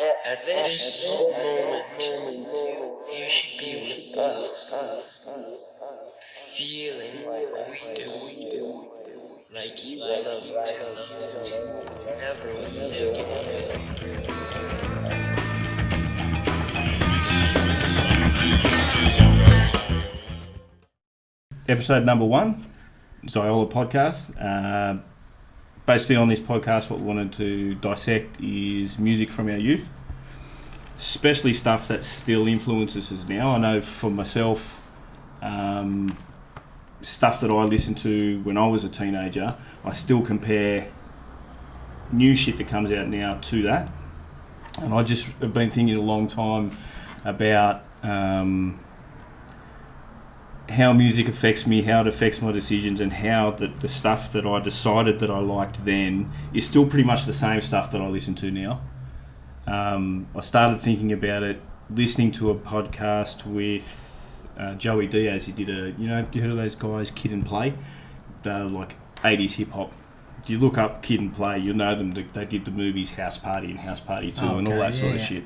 At this moment, you should be with us, feeling like we do, like you love to never live. Episode number 1, Xiola podcast. Basically on this podcast what we wanted to dissect is music from our youth, especially stuff that still influences us now. I know for myself, stuff that I listened to when I was a teenager, I still compare new shit that comes out now to that. And I just have been thinking a long time about how music affects me, how it affects my decisions, and how the stuff that I decided that I liked then is still pretty much the same stuff that I listen to now. I started thinking about it listening to a podcast with Joey Diaz. He did you heard of those guys, Kid and Play? They're like 80s hip hop. If you look up Kid and Play, you'll know them. They did the movies House Party and House Party 2 and all that sort of shit.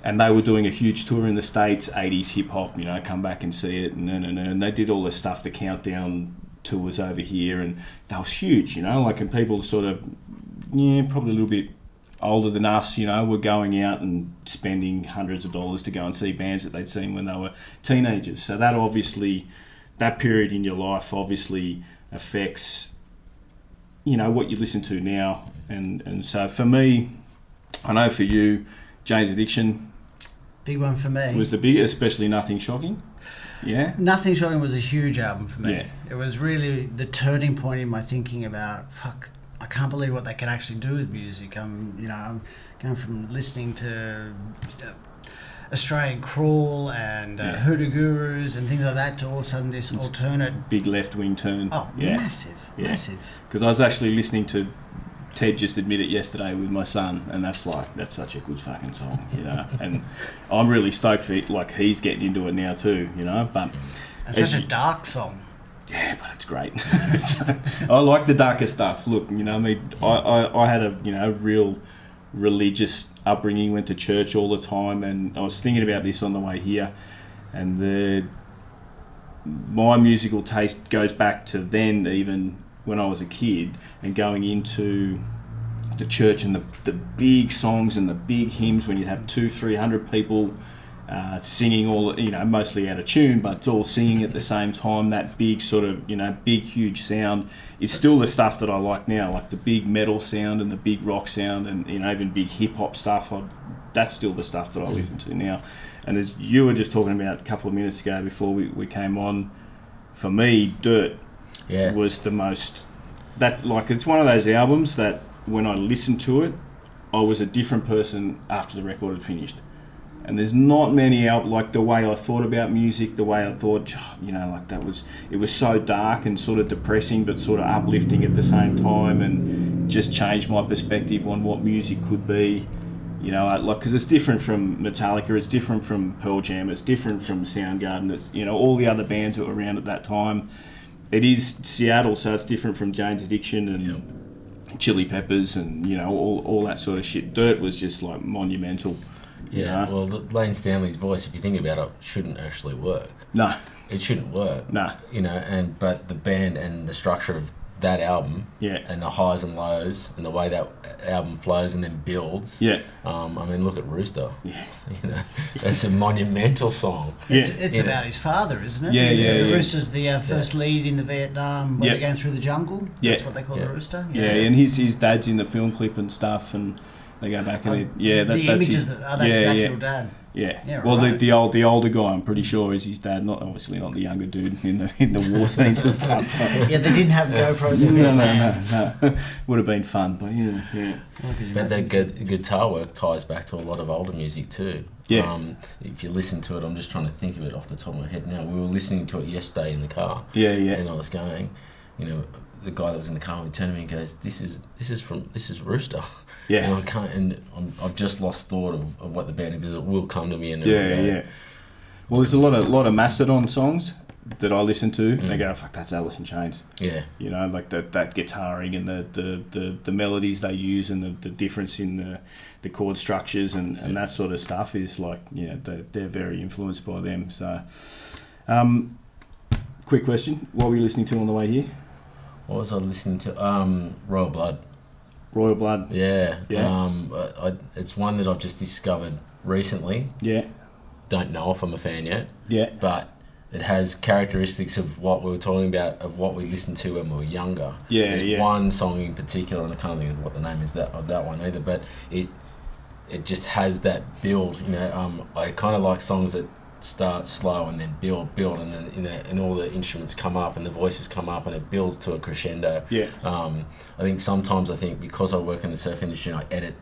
And they were doing a huge tour in the States, 80s hip-hop, come back and see it, and they did all this stuff, the countdown tours over here, and that was huge, and people sort of, probably a little bit older than us, were going out and spending hundreds of dollars to go and see bands that they'd seen when they were teenagers. So that obviously, that period in your life obviously affects, what you listen to now. And so for me, I know for you, Jane's Addiction, big one for me. Was the biggest, especially Nothing Shocking. Yeah. Nothing Shocking was a huge album for me. Yeah. It was really the turning point in my thinking about, I can't believe what they can actually do with music. I'm going from listening to Australian Crawl and Hoodoo Gurus and things like that to all of a sudden this alternate... Big left-wing turn. Oh, yeah. Massive. Because I was actually listening to Ted Just Admit It yesterday with my son, and that's such a good fucking song, and I'm really stoked for it, he's getting into it now too, but it's such a dark song. Yeah, but it's great. I like the darker stuff. Look, I had a real religious upbringing, went to church all the time, and I was thinking about this on the way here, and my musical taste goes back to then, even when I was a kid, and going into the church and the big songs and the big hymns when you have 200-300 people singing all, mostly out of tune, but all singing at the same time, that big sort of, big huge sound is still the stuff that I like now, like the big metal sound and the big rock sound and even big hip hop stuff. That's still the stuff that I listen to now. And as you were just talking about a couple of minutes ago before we came on, for me, Dirt was the most, it's one of those albums that when I listened to it, I was a different person after the record had finished. And there's not many the way I thought about music, the way I thought, it was so dark and sort of depressing, but sort of uplifting at the same time, and just changed my perspective on what music could be. Because it's different from Metallica, it's different from Pearl Jam, it's different from Soundgarden, it's, all the other bands that were around at that time. It is Seattle, so it's different from Jane's Addiction and Chili Peppers and, all that sort of shit. Dirt was just, monumental. Yeah, well, Lane Stanley's voice, if you think about it, shouldn't actually work. No. It shouldn't work. No. But the band and the structure of that album and the highs and lows and the way that album flows and then builds. Yeah. Look at Rooster. Yeah. That's a monumental song. It's about his father, isn't it? Yeah. Rooster's the first lead in the Vietnam when they're going through the jungle. That's what they call the Rooster. Yeah, and his dad's in the film clip and stuff, and they go back and that's images his, that's his actual dad. Yeah. Well, right. the older guy, I'm pretty sure, is his dad. Not the younger dude in the war scenes and stuff. Yeah, they didn't have GoPros in No. Would have been fun, but yeah. But the guitar work ties back to a lot of older music too. Yeah. If you listen to it, I'm just trying to think of it off the top of my head now. We were listening to it yesterday in the car. Yeah. And I was going, the guy that was in the car, he turned to me and goes, "This is Rooster." Yeah. And I've just lost thought of what the band is. It will come to me. And yeah. Well, there's a lot of Mastodon songs that I listen to, they go, fuck, that's Alice in Chains. Yeah. You know, like that guitaring and the melodies they use and the difference in the chord structures and that sort of stuff is like, they're very influenced by them. So, quick question, what were you listening to on the way here? What was I listening to? Royal Blood. Royal Blood? Yeah. It's one that I've just discovered recently. Yeah. Don't know if I'm a fan yet. Yeah. But it has characteristics of what we were talking about, of what we listened to when we were younger. Yeah, There's one song in particular, and I can't think of what the name is of that one either, but it just has that build, I kind of like songs that start slow and then build, and then and all the instruments come up and the voices come up and it builds to a crescendo. Yeah. I think sometimes because I work in the surf industry and I edit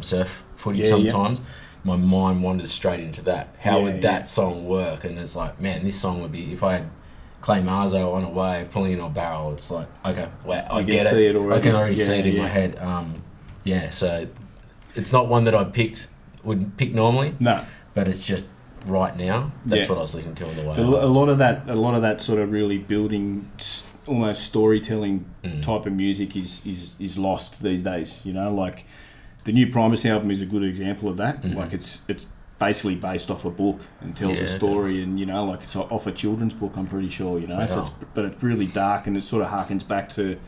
surf footage sometimes, my mind wanders straight into that. How would that song work? And it's like, man, this song would be, if I had Clay Marzo on a wave pulling into a barrel, it's like, okay, well, I get it. I can already see it in my head. So it's not one that would pick normally. No. But it's just right now. That's what I was listening to on the way. A lot of that sort of really building, almost storytelling type of music is lost these days. Like the new Primus album is a good example of that. Mm-hmm. Like it's basically based off a book and tells a story, and like it's off a children's book, I'm pretty sure. So but it's really dark, and it sort of harkens back to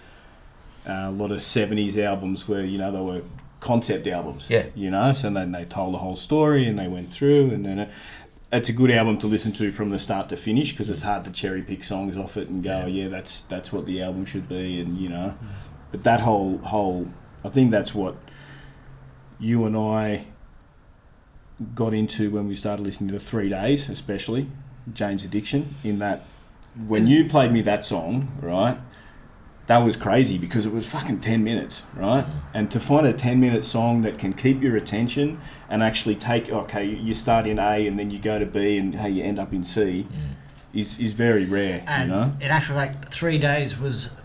a lot of 70s albums where they were concept albums. Yeah. So then they told the whole story and they went through, and then it's a good album to listen to from the start to finish because it's hard to cherry pick songs off it and go, that's what the album should be, and But that whole I think that's what you and I got into when we started listening to 3 Days, especially Jane's Addiction, in that when you played me that song, right, that was crazy because it was fucking 10 minutes, right? And to find a 10-minute song that can keep your attention and actually you start in A and then you go to B and you end up in C is very rare, and in actual fact, 3 Days was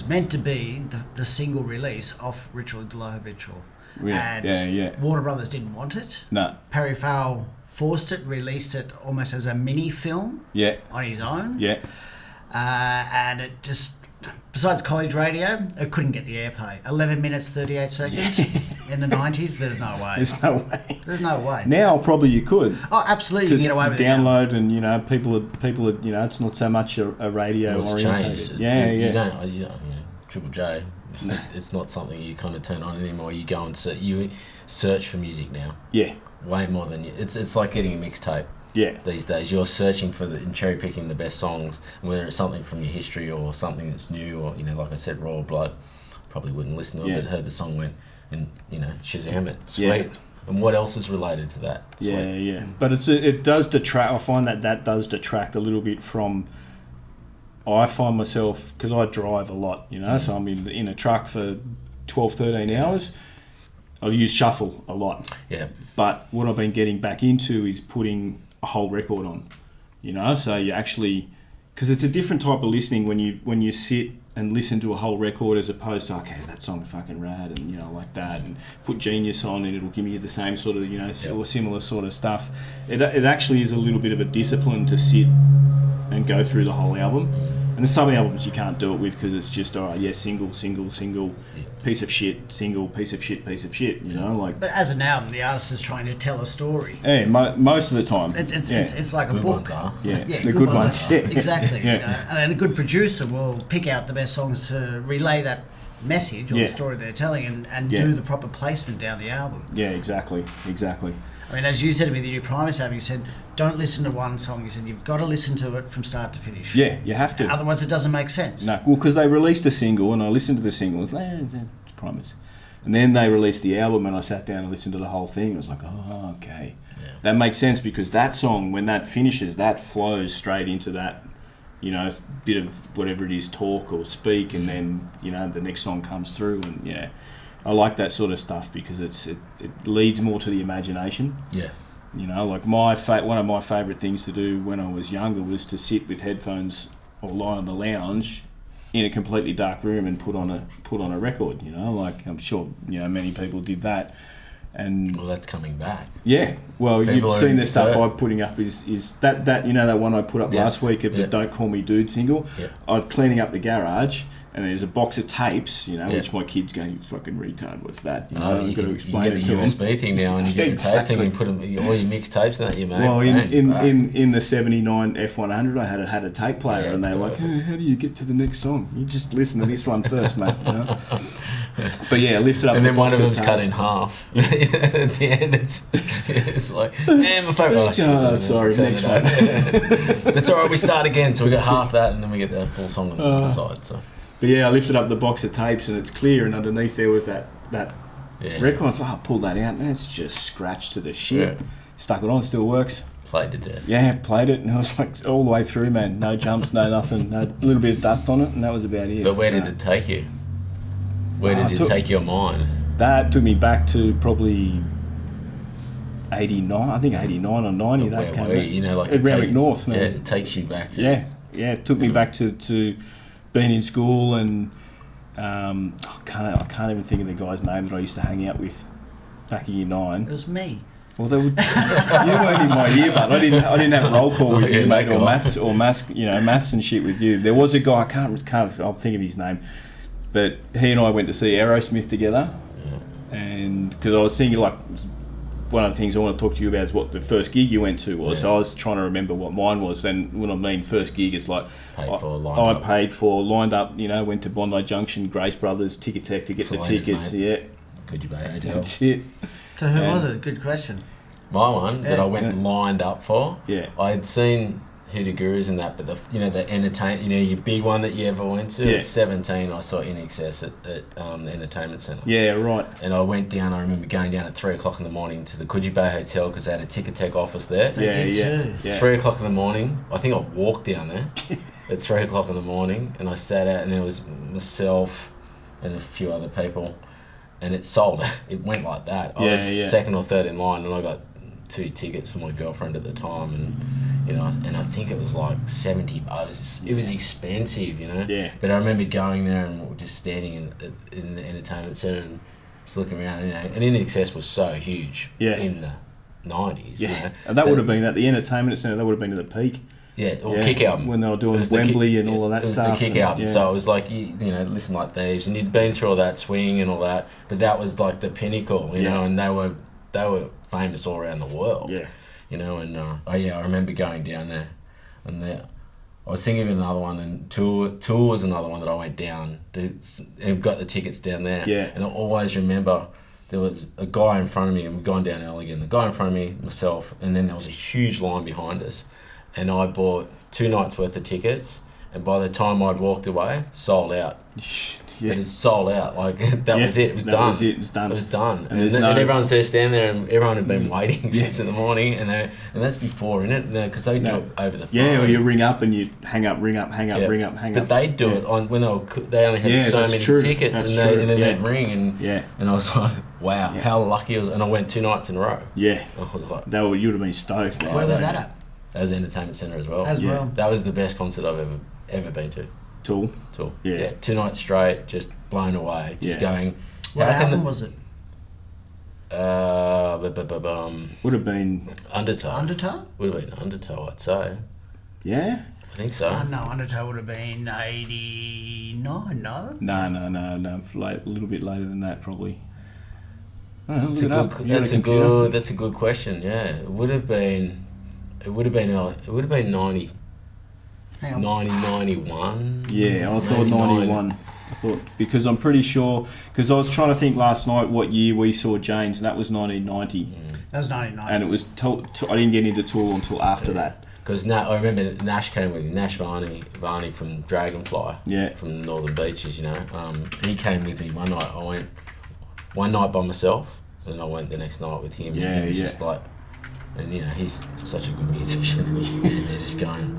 meant to be the single release off Ritual de la Habitual. Really? And Warner Brothers didn't want it. No. Perry Farrell forced it, released it almost as a mini film on his own. Yeah. And it just, besides college radio, it couldn't get the airplay. 11 minutes, 38 seconds in the 90s, there's no way. There's no way. Now probably you could. Oh, absolutely, you can get away with it. Download and, people are, it's not so much a radio orientated. You don't, Triple J. It's not something you kind of turn on anymore. You go and search for music now. Yeah. Way more than it's like getting a mixtape. Yeah. These days, you're searching for and cherry picking the best songs, whether it's something from your history or something that's new, or like I said, Royal Blood. Probably wouldn't listen to it, but heard the song went and Shazam it. Sweet. Yeah. And what else is related to that? Sweet. Yeah. But it does detract. I find that does detract a little bit from. I find myself, because I drive a lot, so I'm in a truck for 12, 13 hours. I use shuffle a lot. Yeah. But what I've been getting back into is putting a whole record on, so you actually, because it's a different type of listening when you sit and listen to a whole record as opposed to, okay, that song's fucking rad, and like that, and put Genius on and it'll give me the same sort of, or similar sort of stuff. It actually is a little bit of a discipline to sit and go through the whole album. And there's some albums you can't do it with because it's just, single, piece of shit, single, piece of shit, like. But as an album, the artist is trying to tell a story. Yeah, most of the time. It's like a good book. Ones are. Yeah, the good ones. Yeah. Exactly. And a good producer will pick out the best songs to relay that message or the story they're telling and do the proper placement down the album. Yeah, exactly. I mean, as you said to me, the new Primus album, you said, don't listen to one song. You said, you've got to listen to it from start to finish. Yeah, you have to. Otherwise, it doesn't make sense. No, well, because they released a single, and I listened to the single, it's Primus. And then they released the album, and I sat down and listened to the whole thing. I was like, oh, okay. Yeah. That makes sense, because that song, when that finishes, that flows straight into that, bit of whatever it is, talk or speak, and then, the next song comes through, and I like that sort of stuff because it leads more to the imagination. Yeah. Like one of my favourite things to do when I was younger was to sit with headphones or lie on the lounge in a completely dark room and put on a record. Like I'm sure many people did that, And Well, that's coming back. yeah, well, People you've are seen the in stuff cert. I'm putting up is that you know that one I put up Yeah. last week of the Yeah. Don't Call Me Dude single. Yeah. I was cleaning up the garage and there's a box of tapes, you know, Yeah. which my kids go, you fucking retard, what's that? You know, Oh, I've you got to can explain get it the to them. USB thing now, and you get the tape Exactly. thing and put them, all your mixtapes and that, you mate. Well, Bang, bang. in the 79 F100, I had a tape player, Yeah, and they were like, hey, how do you get to the next song? You just listen to this one first, mate. You know? But yeah, I lifted up And the then one box of them's tapes. cut in half. At the end, it's like, man, my favourite. Oh, shit, Oh, and then sorry, turn next it over. That's all right. We start again, so we got half that, and then we get the full song on the other side. So But yeah, I lifted up the box of tapes, and it's clear, and underneath there was that yeah, record. I was like, I pulled that out, and it's just scratched to the shit. Yeah. Stuck it on, still works. played to death. Yeah, played it, and I was like all the way through, man. No jumps, no nothing, no little bit of dust on it, and that was about it. But where So did it take you? Where Oh, did it it take your mind? that took me back to probably 89, I think 89 or 90. But That where came were you? You know, like at Randwick North, man. Yeah, it takes you back to. Yeah, it took me back to being in school, and I can't even think of the guy's name that I used to hang out with back in year 9. It was me. Well, they would, you weren't in my year, but I didn't have roll call with Oh, yeah, you, mate, that or guy. maths and shit with you. There was a guy, I'll think of his name, but he and I went to see Aerosmith together, and because I was thinking, like, one of the things I want to talk to you about is what the first gig you went to was. Yeah. So I was trying to remember what mine was. And when I mean first gig, it's like Paid for, lined up. paid for, lined up. You know, went to Bondi Junction, Grace Brothers, Ticket Tech to get Selena's, the tickets. mate. Yeah, Could you pay hotel? that's it. So who Yeah. was it? Good question. My one that Yeah. I went and lined up for. Yeah. I had seen Hoodoo Gurus and that, but the entertain, your big one that you ever went to. Yeah. At 17, I saw In Excess at the entertainment centre. Yeah, right. And I went down. I remember going down at 3:00 in the morning to the Coogee Bay Hotel because they had a Ticket Tech office there. They Yeah, did yeah, too. yeah. 3:00 in the morning. I think I walked down there at 3:00 in the morning, and I sat out, and there was myself and a few other people, and it sold. It went like that. I Yeah, was yeah. second or third in line, and I got 2 tickets for my girlfriend at the time, and I think it was like $70. It was expensive, Yeah. But I remember going there and just standing in the entertainment centre and just looking around, and In Excess was so huge Yeah. in the 90s. Yeah, and that would have been at the entertainment centre. That would have been at the peak. Yeah, or Yeah, Kick Album. when they were doing It was the Wembley Kick- and all of that it was stuff. the Kick and- Album, yeah. so it was like, Listen Like Thieves, and you'd been through all that swing and all that, but that was like the pinnacle, you Yeah. know, and they were famous all around the world. Yeah. And I remember going down there, and I was thinking of another one, and Tour was another one that I went down and got the tickets down there. Yeah. And I always remember there was a guy in front of me, and we're going down Elgin. The guy in front of me, myself, and then there was a huge line behind us, and I bought 2 nights worth of tickets, and by the time I'd walked away, sold out. Yeah. It was sold out. Like that Yeah. was it. It was That done. was it. It was done. It was done. And And, there's and no- everyone's there standing there, and everyone had been waiting since in the morning, and that's before, isn't it? Because they do No. it over the phone. Yeah, or you ring up and you hang up, ring up, hang up, Yeah. ring up, hang But up. they do Yeah. it on when they only had Yeah, so that's many true. tickets, That's and true. then Yeah. they'd ring, Yeah, and I was like, wow, Yeah. how lucky I was. And I went 2 nights in a row. yeah. I was like, You would have been stoked. man. Where was that at? that was the entertainment centre as well. As Yeah. well. That was the best concert I've ever been to. Tool. Tour. Yeah. 2 nights straight, just blown away, just Yeah. going. What how can album was it? Would have been. Undertow. Undertow? Would have been Undertow, I'd say. Yeah. I think so. Oh, no, Undertow would have been 89, no? No. Late, a little bit later than that, probably. Oh, look That's it up. You got that's a computer? good. That's a good question. Yeah, it would have been 90, Hang on. 91. Yeah, I thought 99. 91. I thought, because I'm pretty sure, because I was trying to think last night what year we saw James, and that was 1990. That was 99. And it was, I didn't get into Tool until after that. Because I remember Nash came with me. Nash Varney from Dragonfly. Yeah. From Northern Beaches, he came with me one night. I went one night by myself, and then I went the next night with him. Yeah, and he was yeah. just like, and he's such a good musician, and he's there just going,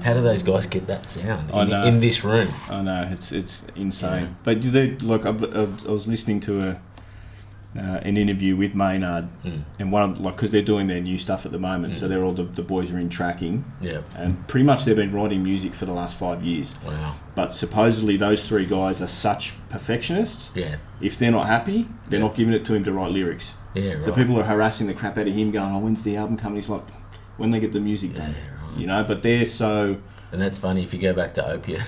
how do those guys get that sound I know. in this room? I know, it's insane. Yeah. But I was listening to an interview with Maynard, and because they're doing their new stuff at the moment, so they're all the boys are in tracking, Yeah. and pretty much they've been writing music for the last 5 years. Wow. But supposedly those 3 guys are such perfectionists. Yeah. If they're not happy, they're Yeah. not giving it to him to write lyrics. Yeah, right. So people are harassing the crap out of him, going, "Oh, when's the album coming?" He's like, "When they get the music done." right. You know, but they're so. And that's funny if you go back to Opiate.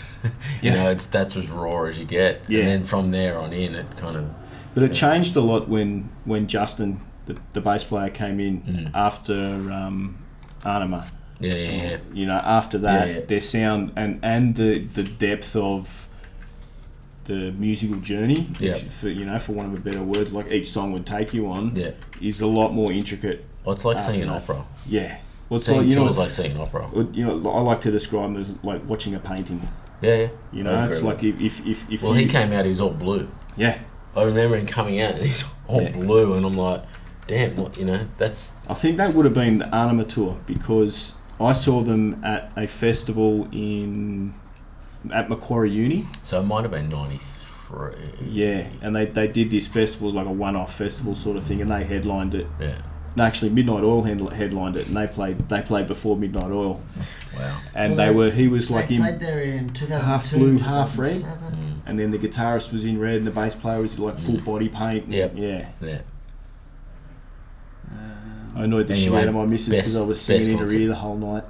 you Yeah. know, that's as raw as you get. Yeah. And then from there on in, it kind of. But it changed a lot when Justin, the bass player, came in after Anima. Yeah. You know, after that, Yeah. their sound and the depth of the musical journey, Yeah. for want of a better word, like each song would take you on, Yeah. is a lot more intricate. Well, it's like after seeing an that. opera. Yeah. Well, it's Seeing like, tours like seeing an opera. I like to describe them as like watching a painting. Yeah. You know, it's like if Well, he came out, he was all blue. Yeah. I remember him coming out, and he's all blue, and I'm like, damn, what, you know, that's. I think that would have been the Anima tour, because I saw them at a festival at Macquarie Uni. So it might have been 93. Yeah, and they did this festival, like a one-off festival sort of thing, and they headlined it. Yeah. No, actually, Midnight Oil headlined it, and they played before Midnight Oil. Wow. And Well, he was like they in played there in 2002, half blue, half red. 2007. And then the guitarist was in red, and the bass player was like full body paint. Yep. Yeah. Yeah. I annoyed the shit Anyway, out of my missus because I was singing in her concert. ear the whole night.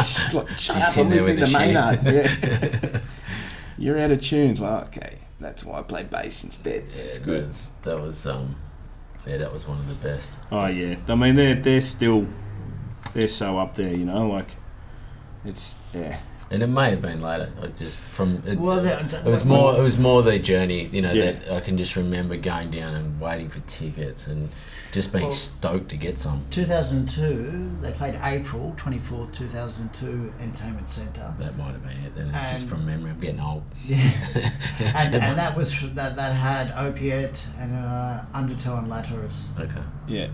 She's like, shut up, I'm sitting there with listening to a Maynard. sheet. Yeah. You're out of tune. It's like, okay, that's why I play bass instead. Yeah, It's good. That was that was one of the best. Oh yeah, I mean they're so up there, you know, like it's And it may have been later. I just from it, Well, it was more the journey, you know, Yeah. that I can just remember going down and waiting for tickets and just being stoked to get some. 2002, they played April 24th, 2002, Entertainment Centre. That might have been it. And it's just And- from memory. I'm getting old. Yeah, and that was that had Opiate and Undertow and Latterus. Okay. yeah.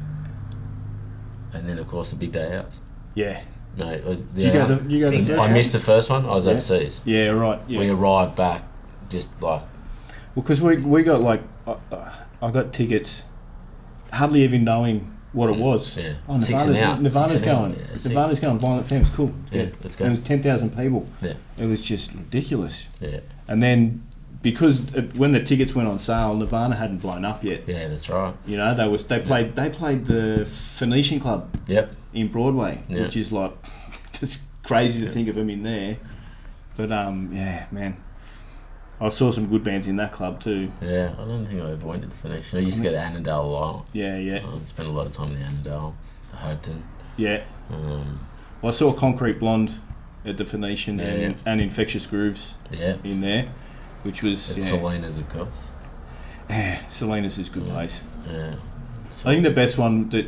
And then of course the big day out. Yeah. No, You go the Big first I one? missed the first one. I was Yeah. overseas. Yeah, right. Yeah. We arrived back, just like Well, because we got like I got tickets, hardly even knowing what it was. yeah, Oh, 6 and out. Nirvana's 6 and out, going. yeah, six. Nirvana's going. Violent Femme's cool. Yeah, let's go. And it was 10,000 people. Yeah, It was just ridiculous. yeah, And then because when the tickets went on sale, Nirvana hadn't blown up yet. yeah. That's right. You know, they played the Phoenician Club Yep. in Broadway, Yeah. which is like it's crazy to think of them in there. But yeah, man, I saw some good bands in that club too. Yeah, I don't think I ever went to the Phoenician. I used to go to Annandale a lot. Yeah, yeah, Spent a lot of time in the Annandale, the Hopetoun. yeah. Well, I saw Concrete Blonde at the Phoenician Yeah. and Infectious Grooves Yeah. in there, which was It's Selena's, of course. Selena's is good place. Yeah. I think the best one that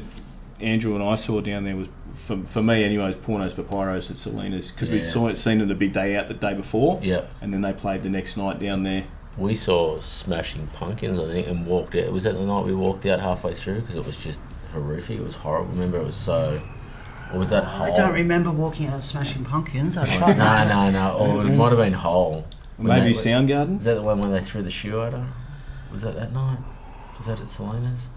Andrew and I saw down there was, for me anyway, was Pornos for Pyros at Selena's, because we'd seen them the big day out the day before, Yep. and then they played the next night down there. We saw Smashing Pumpkins, I think, and walked out. Was that the night we walked out halfway through? Because it was just horrific. It was horrible. Remember, it was so. Or was that Hole? I don't remember walking out of Smashing Pumpkins. I No, tried that. no. Or it might have been Hole. When Maybe they- Soundgarden. Is that the one when they threw the shoe at her? Was that night? Was that at Selena's?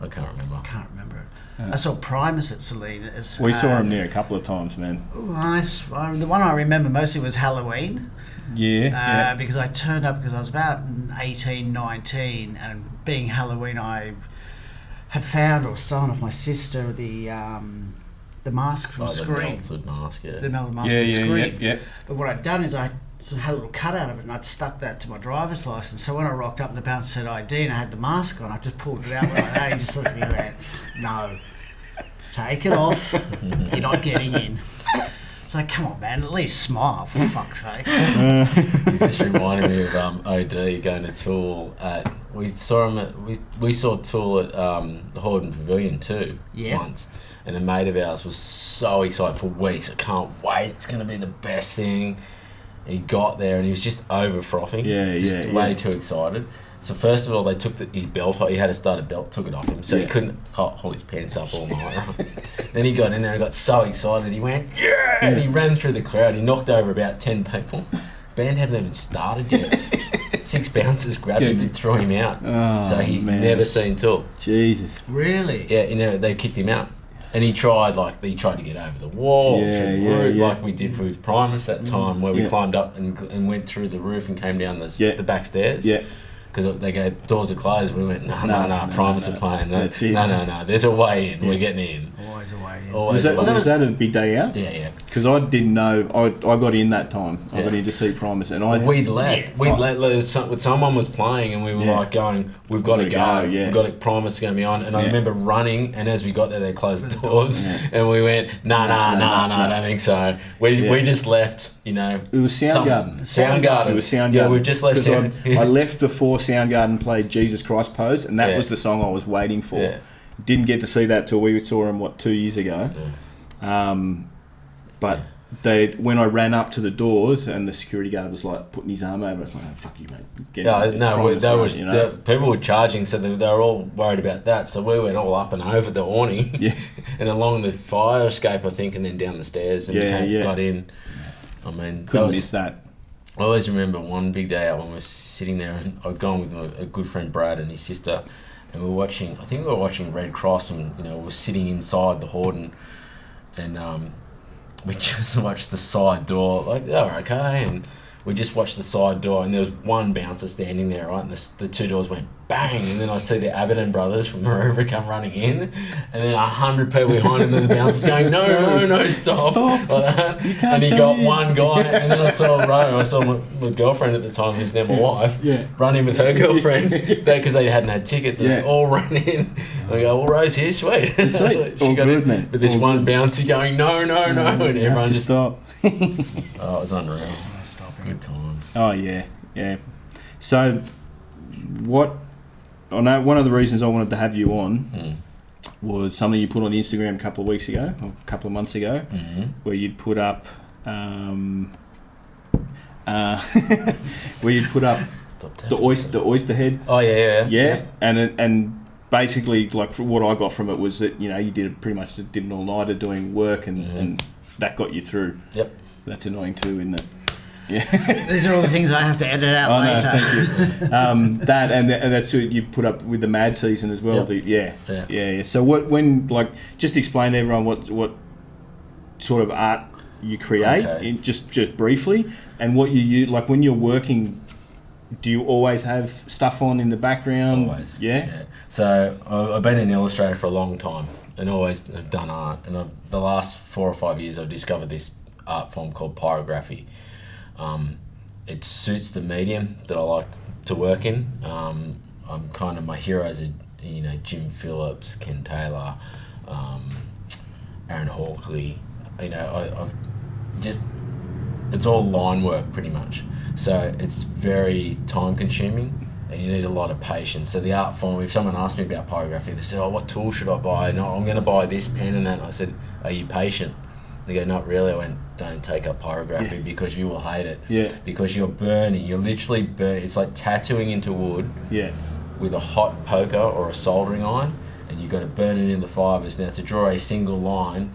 I can't remember. I can't remember it. I saw Primus at Selena's. We saw him there a couple of times, man. The one I remember mostly was Halloween. Yeah, Because I turned up because I was about 18, 19, and being Halloween, I had found or stolen off my sister the mask from The Scream. melted mask, yeah. The melted mask yeah, from yeah, Scream. yeah. But what I'd done is I sort of had a little cut out of it and I'd stuck that to my driver's license. So when I rocked up, the bouncer said ID and I had the mask on. I just pulled it out like that. He just looked at me and went, "No, take it off. You're not getting in." It's like, come on, man, at least smile, for fuck's sake. It just reminded me of OD going to Tool at. We saw him at. We saw Tool at the Horden Pavilion too once, and a mate of ours was so excited for weeks. I can't wait. It's going to be the best thing. He got there and he was just over frothing. Just way too excited. So first of all, they took his belt off. He had a started belt, took it off him, so he couldn't hold his pants up all night. Then he got in there and got so excited. He went, "Yeah!" And he ran through the crowd. He knocked over about 10 people. Band hadn't even started yet. 6 bouncers grabbed him and threw him out. Oh, So he's man. never seen Tool. Jesus. Really? Yeah, they kicked him out. And he tried to get over the wall, through the roof, like we did with Primus that time, where we climbed up and went through the roof and came down the back stairs. Yeah. because they go, doors are closed. We went, no, Primus are playing. No, That's it. no, there's a way in. We're getting in. Always a way in. Always Was that a big day out? Yeah. Because I didn't know. I got in that time. I got in to see Primus, and We'd left. Someone was playing, and we were like going, "We've got to go. Yeah. We've got to Primus going to be on." And I remember running, and as we got there, they closed the doors, and we went, "Nah, I don't think so." We just left. You know, it was Soundgarden. Soundgarden. It was Soundgarden. Yeah, we've just left. I left before Soundgarden played "Jesus Christ Pose," and that was the song I was waiting for. Yeah. Didn't get to see that till we saw him 2 years ago. But when I ran up to the doors and the security guard was like putting his arm over, I was like, "Oh, fuck you, mate." People were charging, so they were all worried about that. So we went all up and over the awning, and along the fire escape, I think, and then down the stairs, and got in. I mean, couldn't miss that. I always remember one big day out when we were sitting there, and I'd gone with a good friend Brad and his sister, and we were watching. I think we were watching Red Cross, and we were sitting inside the Horden, and we just watched the side door, like, oh, okay, and we just watched the side door, and there was one bouncer standing there, right, and the two doors went bang, and then I see the Abaddon brothers from Maroubra come running in, and then 100 people behind him, and the bouncer's going, no, stop. Like that. And he got one guy, and then I saw my girlfriend at the time, who's now my wife, run in with her girlfriends, because they hadn't had tickets, and they all ran in. I go, well, Rose here, sweet. Sweet. She got in with this one bouncer going, no, and everyone just stop. Oh, it was unreal. Good times. Oh yeah. So, I know one of the reasons I wanted to have you on was something you put on Instagram a couple of weeks ago, or a couple of months ago, where you'd put up, the oyster head. Oh yeah. And basically, like, for what I got from it was that you did an all-nighter doing work, and that got you through. Yep. That's annoying too, isn't it? Yeah. These are all the things I have to edit out later. No, thank you. That and that's what you put up with the Mad season as well. Yep. Yeah. So just explain to everyone what sort of art you create, just briefly, and what you use. Like, when you're working, do you always have stuff on in the background? Always. Yeah. So I've been an illustrator for a long time, and always have done art. And the last 4 or 5 years, I've discovered this art form called pyrography. It suits the medium that I like to work in. I'm kind of, my heroes are Jim Phillips, Ken Taylor, Aaron Hawkley. I've just, it's all line work pretty much. So it's very time consuming, and you need a lot of patience. So the art form, if someone asked me about pyrography, they said, "Oh, what tool should I buy?" No, I'm going to buy this pen and that. And I said, "Are you patient?" They go, "Not really." I went, "Don't take up pyrography because you will hate it." Yeah. Because you're burning. You're literally burning. It's like tattooing into wood. Yeah. With a hot poker or a soldering iron, and you've got to burn it in the fibres. Now, to draw a single line,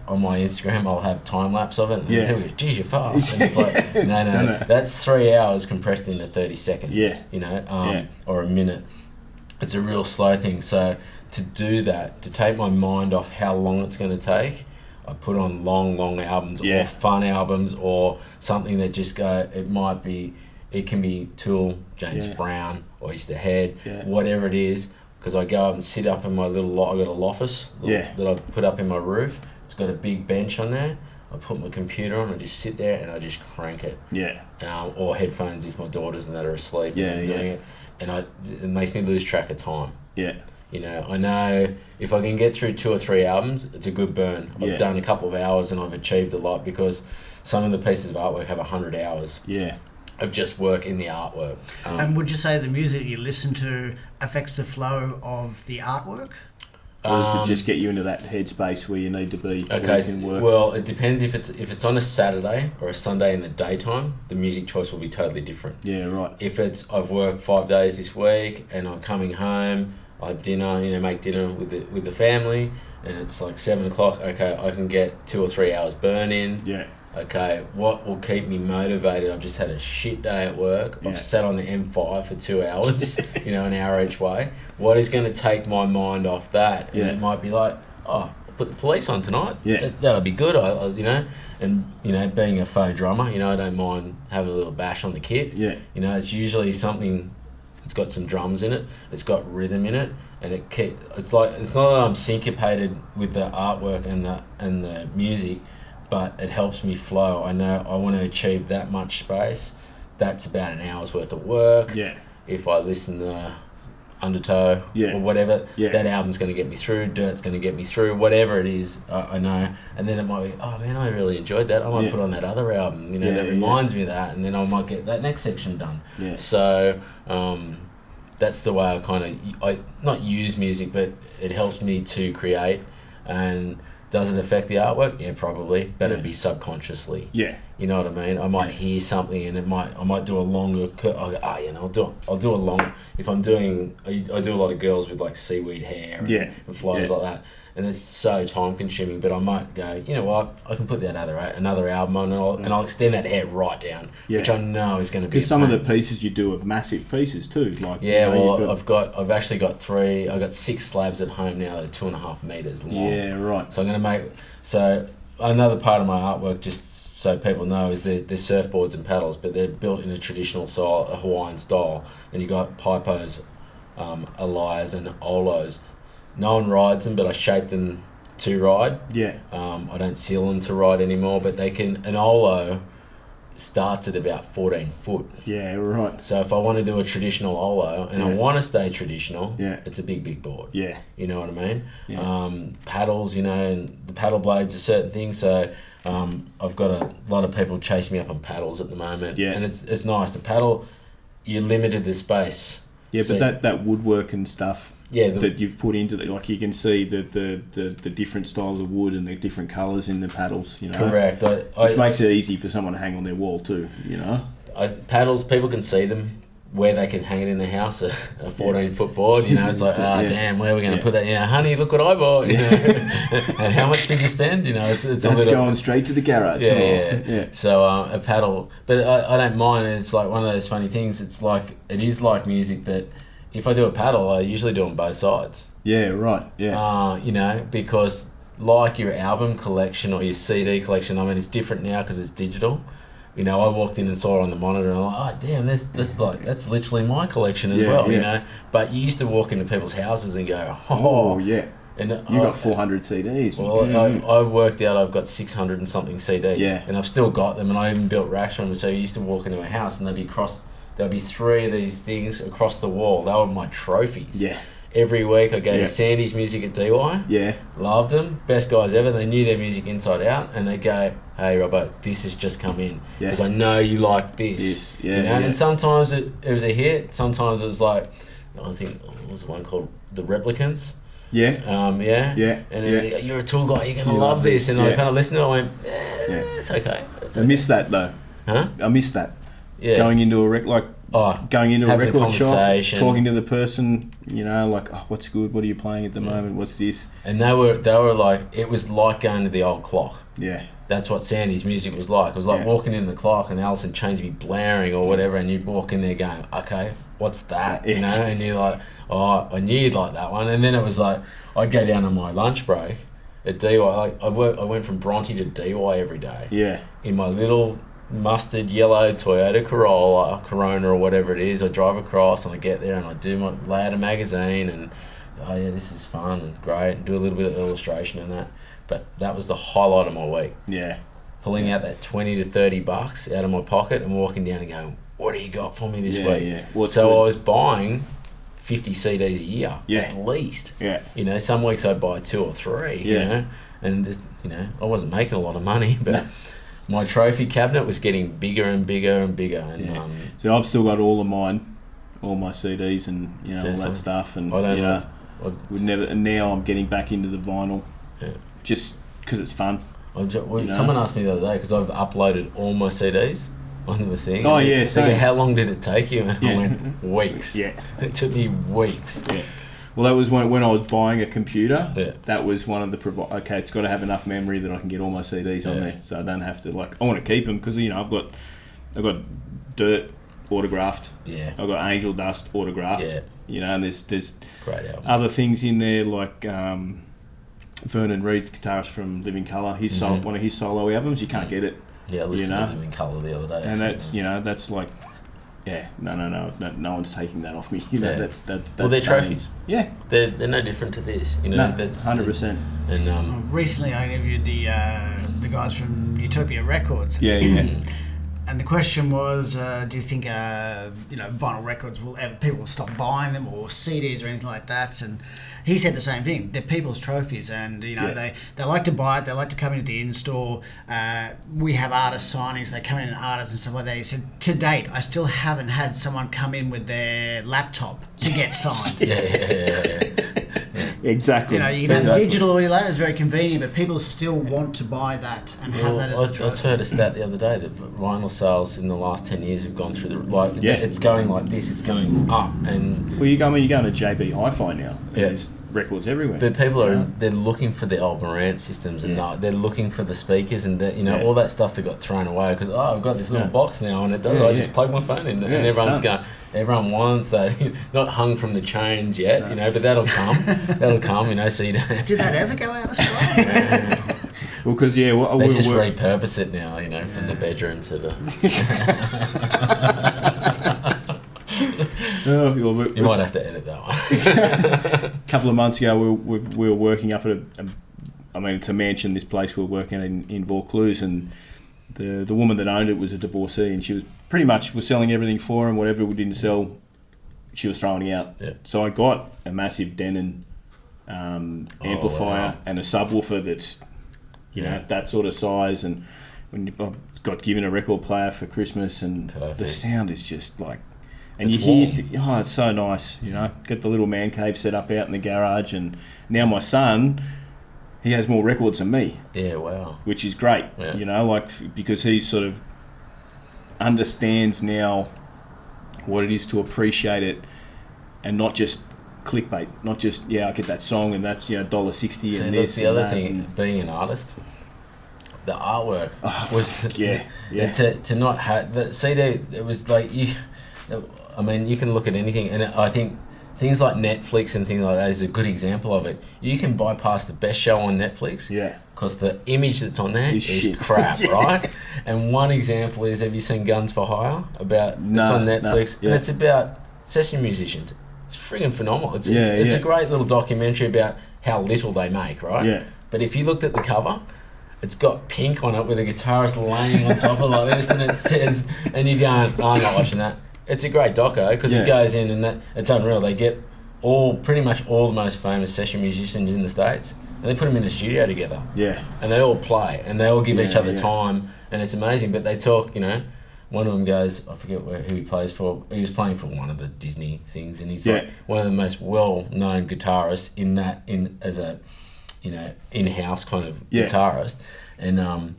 on my Instagram, I'll have time lapse of it. And people go, "Geez, you're fast." And it's like, no, that's 3 hours compressed into 30 seconds. Yeah. Or a minute. It's a real slow thing. So to do that, to take my mind off how long it's going to take, I put on long albums or fun albums or something that just go, it can be Tool, James Brown, Oyster Head, whatever it is, because I go up and sit up in my little I got a office that I've put up in my roof. It's got a big bench on there. I put my computer on, I just sit there and I just crank it. Yeah. Or headphones if my daughters and that are asleep and doing it. And it makes me lose track of time. Yeah. I know if I can get through 2 or 3 albums, it's a good burn. I've done a couple of hours and I've achieved a lot, because some of the pieces of artwork have 100 hours of just work in the artwork. And would you say the music you listen to affects the flow of the artwork? Or does it just get you into that headspace where you need to be? Okay, work? well, it depends. If it's on a Saturday or a Sunday in the daytime, the music choice will be totally different. Yeah, right. If I've worked 5 days this week and I'm coming home, I have dinner, make dinner with the family, and it's like 7 o'clock. Okay, I can get 2 or 3 hours burn in. Yeah. Okay, what will keep me motivated? I've just had a shit day at work. I've sat on the M5 for 2 hours, an hour each way. What is going to take my mind off that? And it might be like, I'll put the Police on tonight. Yeah. That'll be good. And being a faux drummer, I don't mind having a little bash on the kit. Yeah. It's usually something It's got some drums in it. It's got rhythm in it, and it's not that I'm syncopated with the artwork and the music, but it helps me flow. I know I want to achieve that much space. That's about an hour's worth of work. Yeah. If I listen to Undertow Yeah. or whatever, Yeah. that album's going to get me through. Dirt's going to get me through. Whatever it is, I know. And then it might be, oh man, I really enjoyed that. I might put on that other album, that reminds me of that, and then I might get that next section done. Yeah. So that's the way I not use music, but it helps me to create. And does it affect the artwork? Yeah, probably, but it'd be subconsciously. Yeah. You know what I mean? I might hear something, and I might do a longer. I'll do a long. If I'm doing, I do a lot of girls with like seaweed hair and flows like that, and it's so time consuming. But I might go, you know what? I can put that another album on, and I'll extend that hair right down, which I know is going to be. Because some of the pieces you do are massive pieces too. Like I've actually got 3. I've got 6 slabs at home now that are 2.5 meters long. Yeah, right. So I'm going to make another part of my artwork, just so people know, is they're surfboards and paddles, but they're built in a traditional style, a Hawaiian style, and you got pipos, alayas and olos. No one rides them, but I shape them to ride. Yeah. I don't seal them to ride anymore, but they can. An olo starts at about 14 foot. Yeah, right. So if I want to do a traditional olo and I want to stay traditional, it's a big board. Yeah. You know what I mean? Yeah. Paddles, and the paddle blades are certain things. So I've got a lot of people chasing me up on paddles at the moment. Yeah. And it's nice. The paddle, you're limited the space. Yeah, so, but that woodwork and stuff that you've put into it, like you can see the different styles of wood and the different colours in the paddles, Correct. Which makes it easy for someone to hang on their wall too, Paddles, people can see them where they can hang it in the house, a 14-foot board, it's like, damn, where are we going to put that? Honey, look what I bought, and how much did you spend? It's that's a little, going straight to the garage. Yeah. So a paddle, but I don't mind. It's like one of those funny things. It's like, it is like music that if I do a paddle, I usually do on both sides. Yeah, right. Yeah. Because like your album collection or your CD collection, it's different now because it's digital. I walked in and saw it on the monitor and I'm like, oh damn, that's literally my collection as well, But you used to walk into people's houses and go, oh yeah. And you got 400 CDs. Well, I worked out I've got 600 and something CDs. Yeah. And I've still got them, and I even built racks for them. So you used to walk into a house and there'd be 3 of these things across the wall. They were my trophies. Yeah. Every week I go to Sandy's Music at DY. Yeah. Loved them. Best guys ever. They knew their music inside out, and they go, hey Robbo, this has just come in because I know you like this. And sometimes it was a hit. Sometimes it was like, I think, what was the one called? The Replicants. Yeah. And then, you're a tour guy, you're gonna love this. And I kind of listened to it. I went, it's okay. I missed that though. Huh? I missed that. Yeah. Going into a going into a record shop, talking to the person, like, oh, what's good? What are you playing at the moment? What's this? And they were like, it was like going to the old clock. Yeah. That's what Sandy's music was like. It was like walking in the clock and Alice in Chains would be blaring or whatever, and you'd walk in there going, okay, what's that? And you're like, oh, I knew you'd like that one. And then it was like, I'd go down on my lunch break at DY. I went from Bronte to DY every day. Yeah. In my little mustard yellow Toyota Corona or whatever it is. I drive across and I get there and I lay out a magazine and this is fun and great, and do a little bit of illustration and that. But that was the highlight of my week. Yeah. Pulling out that $20 to $30 out of my pocket and walking down and going, what do you got for me this week? Yeah. So I was buying 50 CDs a year at least. Yeah. Some weeks I'd buy 2 or 3. And just, I wasn't making a lot of money, but my trophy cabinet was getting bigger and bigger and bigger. And so I've still got all of mine, all my CDs and all that stuff. And I don't know. And now I'm getting back into the vinyl, just because it's fun. Someone asked me the other day because I've uploaded all my CDs on the thing. Oh yeah, so how long did it take you? And I went, weeks. Yeah, it took me weeks. Yeah. Well, that was when I was buying a computer. Yeah. That was one of the okay, it's got to have enough memory that I can get all my CDs on there, so I don't have to I want to keep them because I've got Dirt autographed. Yeah. I've got Angel Dust autographed. Yeah. And there's great album. Other things in there like Vernon Reid's guitarist from Living Colour. His one of his solo albums. You can't get it. Yeah, I listened to Living Colour the other day. And that's that's like Yeah, no one's taking that off me. You know, Yeah. that's Well, they're changed. trophies. Yeah, They're no different to this. You know, no, that's 100%. And Recently, I interviewed the guys from Utopia Records. Yeah, yeah. And the question was, do you think vinyl records people will stop buying them, or CDs or anything like that? And he said the same thing. They're people's trophies, and they like to buy it. They like to come into the in-store. We have artist signings. They come in and artists and stuff like that. He said, to date, I still haven't had someone come in with their laptop to get signed. yeah. Exactly. You can have digital all you like. It's very convenient, but people still want to buy that and have that as the trophy. I heard a stat the other day that vinyl sales in the last 10 years have gone through it's going like this. It's going up, and well, you're going to JB Hi-Fi now. Yeah. There's records everywhere. but people they're looking for the old Marantz systems, and they're looking for the speakers and all that stuff that got thrown away because I've got this little box now and it does. I just plug my phone in, and everyone's going. Everyone wants that, not hung from the chains yet, but that'll come. That'll come, so you don't. Did that ever go out of stock? Well, because they just repurpose it now, from the bedroom to the. You might have to edit that one. A couple of months ago, we were working up at it's a mansion. This place we were working at in Vaucluse, and the woman that owned it was a divorcee, and she was pretty much selling everything for him. Whatever we didn't sell, she was throwing out. Yeah. So I got a massive Denon amplifier and a subwoofer that's that sort of size, and when I got given a record player for Christmas, and the sound is just like. And it's you hear, it's so nice, Get the little man cave set up out in the garage, and now my son, he has more records than me. Yeah, wow. Which is great, because he sort of understands now what it is to appreciate it, and not just clickbait, not just I get that song and that's $1.60 and this. The other thing, being an artist, the artwork was to not have the CD. It was like you can look at anything, and I think things like Netflix and things like that is a good example of it. You can bypass the best show on Netflix, because the image that's on there is crap, right? And one example is, have you seen Guns for Hire? It's on Netflix, and it's about session musicians. It's friggin' phenomenal. It's a great little documentary about how little they make, right? Yeah. But if you looked at the cover, it's got pink on it with a guitarist laying on top of it like this, and it says, and you're going, I'm not watching that. It's a great doco because it goes in and it's unreal. They get pretty much all the most famous session musicians in the States, and they put them in a studio together. Yeah. And they all play, and they all give each other time, and it's amazing. But they talk, one of them goes, I forget who he plays for. He was playing for one of the Disney things, and he's like one of the most well-known guitarists as a in-house kind of guitarist, and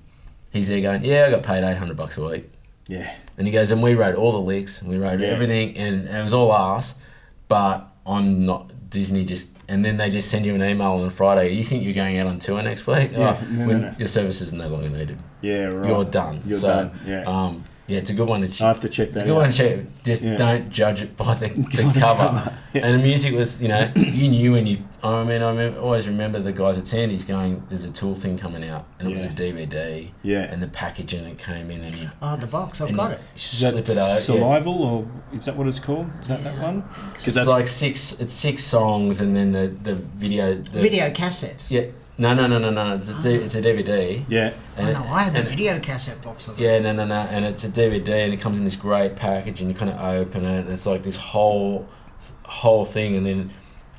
he's there going, I got paid $800 a week. Yeah. And he goes, and we wrote all the licks, and we wrote everything, and it was all us, but I'm not Disney and then they just send you an email on Friday. You think you're going out on tour next week? No. Your services are no longer needed. Yeah, right. You're done. You're done. Yeah. It's a good one to check. I have to check that out. It's a good one to check. Just don't judge it by the cover. And the music was, you knew when you... I always remember the guys at Sandy's going, there's a Tool thing coming out, and it was a DVD. Yeah. And the packaging that came in, and you... Oh, the box, I've got it. Slip it over. Survival, or is that what it's called? Is that one? It's like six songs, and then the video... Video cassette. Yeah. No. It's a DVD. Yeah. And I had the video cassette box of it. Yeah, no. And it's a DVD, and it comes in this great package, and you kind of open it, and it's like this whole thing, and then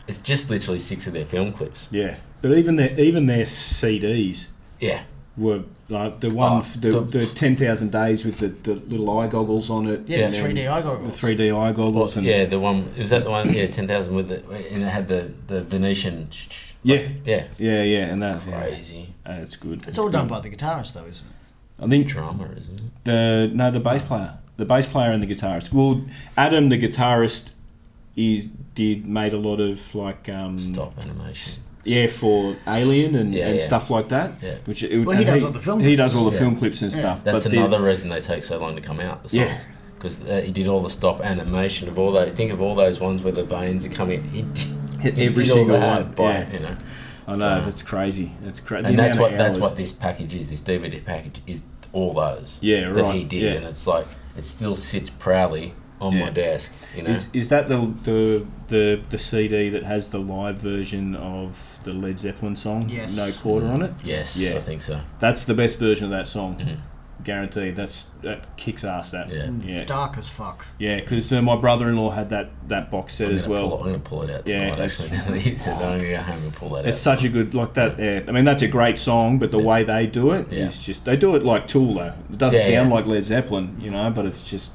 it's just literally 6 of their film clips. Yeah. But even their CDs. Yeah. Were like the 10,000 Days with the little eye goggles on it. Yeah, the 3D eye goggles. The 3D eye goggles. And the one. Was that the one? Yeah, 10,000 with and it had the Venetian. Yeah, and that's crazy. It's good. It's all done by the guitarist, though, isn't it? I think drummer, isn't it? The bass player, and the guitarist. Well, Adam, the guitarist, made a lot of stop animation. Yeah, for Alien and stuff like that. Yeah. He does all the film. He does all the film clips and stuff. That's another reason they take so long to come out. The songs. Yeah. Because he did all the stop animation of all those. Think of all those ones where the veins are coming. He every single one. I know, that's crazy. That's crazy. And that's what this package is. This DVD package is all those. Yeah, right. That he did, and it's like it still sits proudly on my desk. You know, is that the CD that has the live version of the Led Zeppelin song? Yes. No Quarter on it. yes, Yeah. I think so. That's the best version of that song. Guaranteed. That kicks ass. That. Yeah. Dark as fuck. Yeah, because my brother-in-law had that box set as well. I'm going to pull it out tonight, Yeah, actually. Now that you said that, I'm going to go home and pull that out. It's such a good, like that. Yeah. I mean, that's a great song, but the way they do it is just, they do it like Tool though. It doesn't sound like Led Zeppelin, you know, but it's just,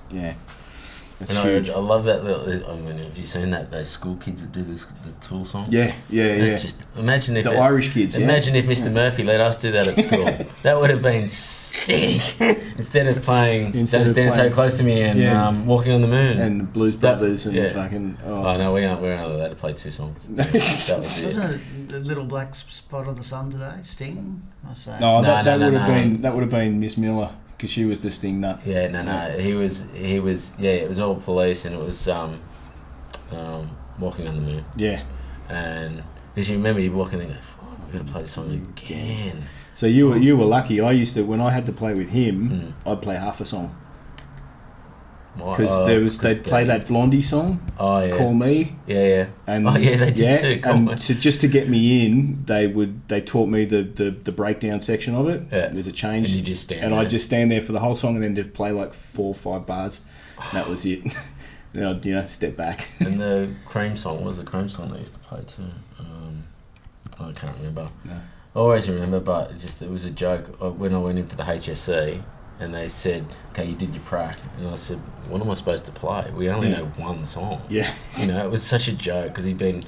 it's huge. I love that little. I mean, have you seen that those school kids that do the Tool song? Yeah. It's just imagine if the Irish kids. Imagine if Mr. Murphy let us do that at school. That would have been sick. Instead of playing "Don't Stand So Close to Me" and "Walking on the Moon" and Blues Brothers and fucking. Oh no, we're only allowed to play 2 songs. That was Wasn't it the little black spot on the sun today? Sting? I say. No, that would have been Miss Miller. Because she was the Sting nut. Yeah, no. He was. Yeah, it was all Police, and it was "Walking on the Moon." Yeah. And because you remember, you walk in and go, "We got to play the song again." So you were lucky. I used to, when I had to play with him, I'd play half a song. Because they'd play that Blondie song. Oh yeah. Call Me. Yeah. And they did too. And so just to get me in, they taught me the breakdown section of it. Yeah. There's a change. And you just stand and there. I just stand there for the whole song and then just play like 4 or 5 bars. And that was it. Then I'd step back. And the Cream song, what was the Cream song they used to play too? I can't remember. No. I always remember, but it was a joke when I went in for the HSC. And they said, "Okay, you did your prac," and I said, "What am I supposed to play? We only know one song." Yeah. It was such a joke because he'd been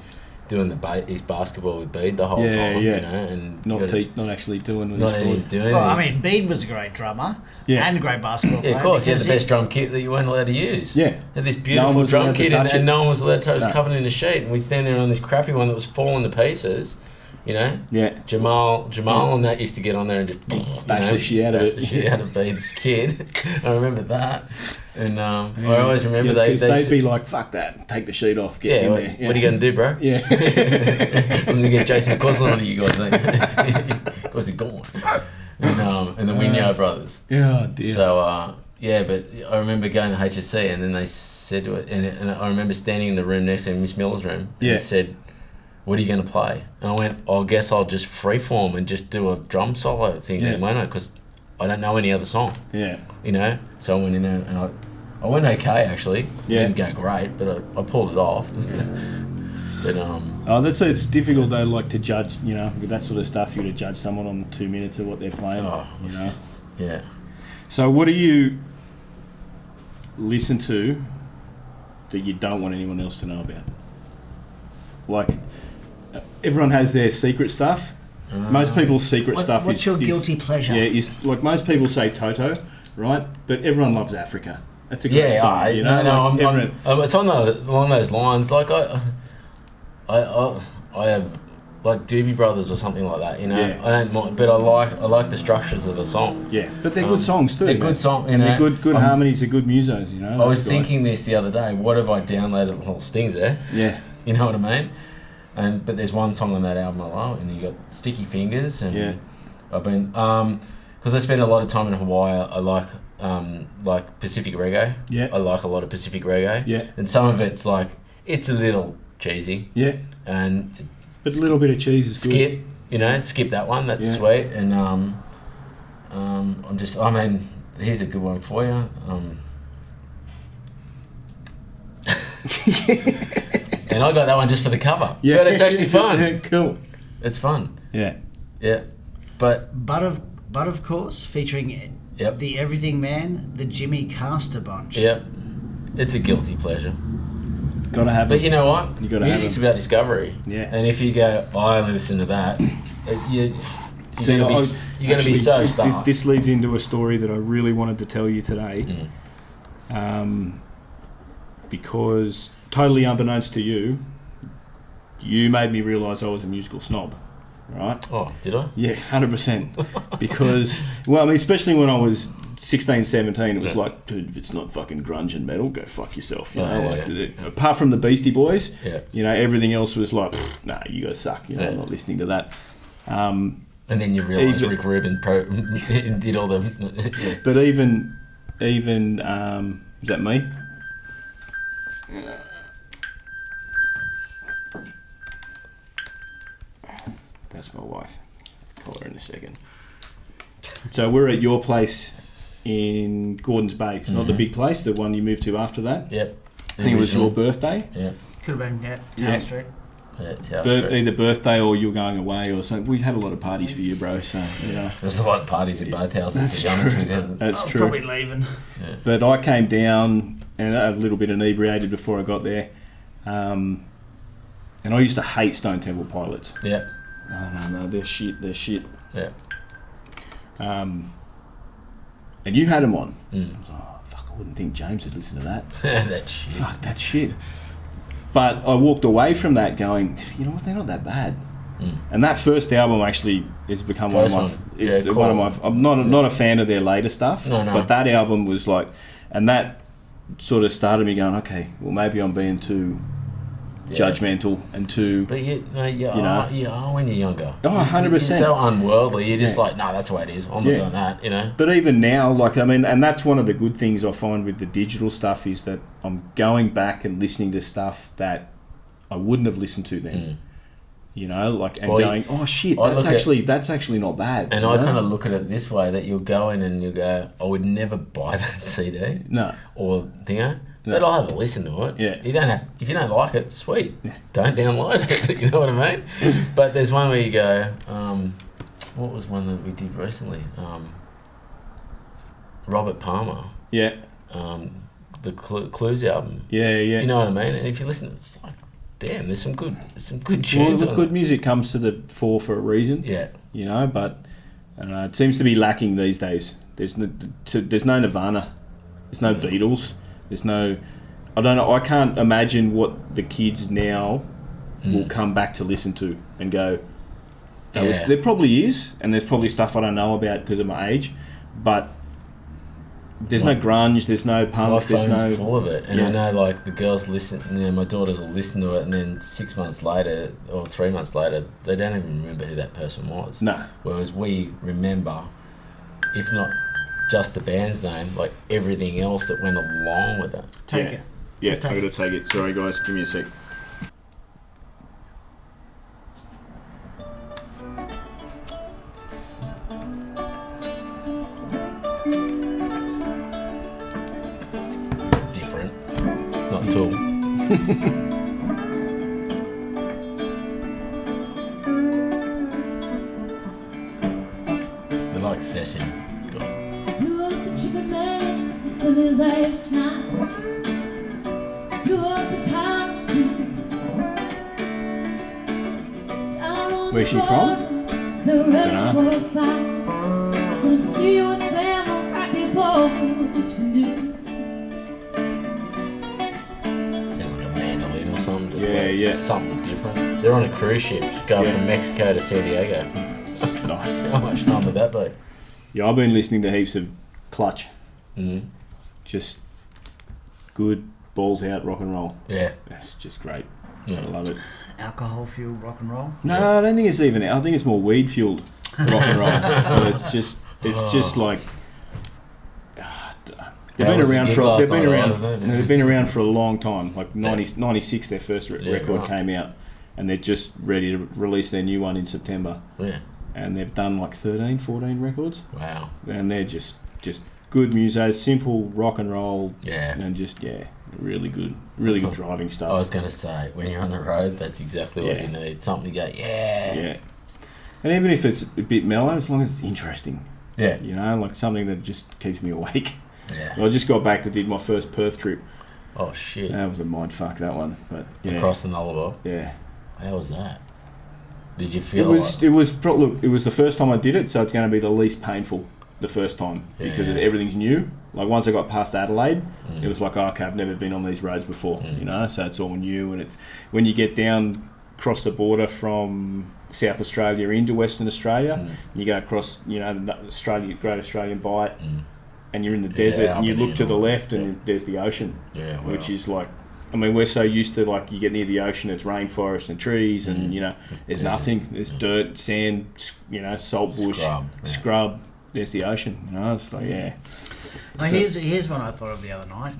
doing his basketball with Bede the whole time. Yeah. And not actually doing what not he's any doing. doing. Well, I mean, Bede was a great drummer and a great basketball player. Yeah, of course. He had the best drum kit that you weren't allowed to use. Yeah. He had this beautiful drum kit and no one was allowed to. It was No. covered in a sheet, and we'd stand there on this crappy one that was falling to pieces. Yeah. Jamal and that used to get on there and just bash the shit out of it. The shit out of Bede's kid. I remember that, and I always remember they'd be like, "Fuck that, take the sheet off, get in there." Yeah. What are you going to do, bro? Yeah. I'm going to get Jason McCausland on you guys. Because he's gone. And the Wynyard brothers. Oh dear. So but I remember going to HSC, and then they said to it, and I remember standing in the room next to Miss Miller's room, and he said, "What are you going to play?" And I went, "I guess I'll just freeform and just do a drum solo thing then, won't I? Because I don't know any other song." Yeah. So I went in there and I went okay actually. Yeah. Didn't go great, but I pulled it off. But it's difficult though, like to judge. With that sort of stuff, you're to judge someone on 2 minutes of what they're playing. So what do you listen to that you don't want anyone else to know about? Like, everyone has their secret stuff. Most people's secret stuff what's your guilty pleasure? Yeah, is like most people say Toto, right? But everyone loves Africa. That's a great song. It's along those lines. Like I have like Doobie Brothers or something like that. I don't mind, but I like the structures of the songs. Yeah, but they're good songs too. They're good songs, and they're good harmonies. They're good musos. I was thinking this the other day. What if I downloaded little stings there? Yeah. You know what I mean? But there's one song on that album I love, and you got Sticky Fingers, and I've been because I spend a lot of time in Hawaii. I like Pacific reggae. Yeah, I like a lot of Pacific reggae. Yeah, and some of it's like it's a little cheesy. Yeah, but a little bit of cheese is skip. Good. Skip that one. That's sweet. And here's a good one for you. And I got that one just for the cover. Yeah, but it's actually fun. Cool. It's fun. Yeah. Yeah. But of course, featuring the Everything Man, the Jimmy Castor bunch. Yep. It's a guilty pleasure. Gotta have it. But it. you know what? You gotta music's about discovery. Yeah. And if you go, I only listen to that, you're going to be so starved. This leads into a story that I really wanted to tell you today. Because totally unbeknownst to you, you made me realise I was a musical snob, right? Oh, did I? Yeah, 100%. Because, especially when I was 16, 17, it was like, dude, if it's not fucking grunge and metal, go fuck yourself. Apart from the Beastie Boys, everything else was like, nah, you guys suck. I'm not listening to that. And then you realise Rick Rubin did all the... But even is that me? That's my wife. Call her in a second. So we're at your place in Gordon's Bay. It's not the big place, the one you moved to after that. Yep. I think it was your birthday. Yeah. Could have been, Town Street. Yeah, Tower Street. Either birthday or you were going away or something. We had a lot of parties for you, bro. So There was a lot of parties in both houses, to be honest with you. That's true. Probably leaving. Yeah. But I came down and a little bit inebriated before I got there. And I used to hate Stone Temple Pilots. Yeah. Oh, no, they're shit. Yeah. And you had them on. I was like, oh, fuck, I wouldn't think James would listen to that. That shit. Fuck, that shit. But I walked away from that going, you know what, they're not that bad. And that first album actually has become one of my... I'm not a fan of their later stuff, but that album was like... And that sort of started me going, okay, well, maybe I'm being too judgmental and too... But you are when you're younger. Oh, 100%. You're so unworldly. You're just like, no, that's the way it is. I'm not doing that, you know? But even now, like, I mean, and that's one of the good things I find with the digital stuff is that I'm going back and listening to stuff that I wouldn't have listened to then. You know, like, and going, oh shit, that's actually not bad. And I kind of look at it this way, that you'll go in and you go, I would never buy that CD. No. Or thinger. But I'll have a listen to it. Yeah. You don't have, if you don't like it, sweet. Don't download it. You know what I mean? But there's one where you go, what was one that we did recently? Robert Palmer. Yeah. The Clues album. Yeah. You know what I mean? And if you listen, it's like, damn, there's some good tunes. Well, good music comes to the fore for a reason. Yeah. You know, but it seems to be lacking these days. There's no Nirvana. There's no Beatles. There's no... I don't know. I can't imagine what the kids now will come back to listen to and go... There probably is, and there's probably stuff I don't know about because of my age, but there's no grunge, there's no punk, my there's phone's full of it. And I know, like, the girls listen... You know, my daughters will listen to it, and then 6 months later, or 3 months later, they don't even remember who that person was. No. Whereas we remember, if not... just the band's name, like everything else that went along with it. Take it. Yeah, Just take I'm going to take it. Sorry, guys, give me a sec. Different. Not Tool. They like Session. Last night, blew up his house too. Where's she from? Dunno. Gonna see what them rocky boys can do. Sounds like a mandolin or something. Just Something different. They're on a cruise ship, just going from Mexico to San Diego. Nice. How much fun would that be? Yeah, I've been listening to heaps of Clutch. Mm-hmm. Just good balls out rock and roll. Yeah. It's just great. Yeah. I love it. Alcohol fueled rock and roll. No, I don't think it's even. I think it's more weed fueled rock and roll. But it's just like they've been around for a long time. Like 96, their first record came out, and they're just ready to release their new one in September. Yeah. And they've done like 13, 14 records. Wow. And they're just good music, simple rock and roll. Yeah. And really good driving stuff. I was going to say, when you're on the road, that's exactly what you need. Something to go, yeah. And even if it's a bit mellow, as long as it's interesting. Yeah. You know, like something that just keeps me awake. Yeah. I just got back and did my first Perth trip. Oh, shit. That was a mind fuck, that one. But Across the Nullarbor? Yeah. How was that? Did you feel it was the first time I did it, so it's going to be the least painful the first time because everything's new. Like once I got past Adelaide, it was like, okay, I've never been on these roads before, you know, so it's all new. And it's when you get down across the border from South Australia into Western Australia, you go across, you know, the Great Australian Bight, and you're in the desert, and you look to the left, and there's the ocean, which is like, I mean, we're so used to, like, you get near the ocean, it's rainforest and trees, and, you know, there's nothing. There's dirt, sand, you know, salt bush, scrub. There's the ocean, you know, it's like, Here's one I thought of the other night.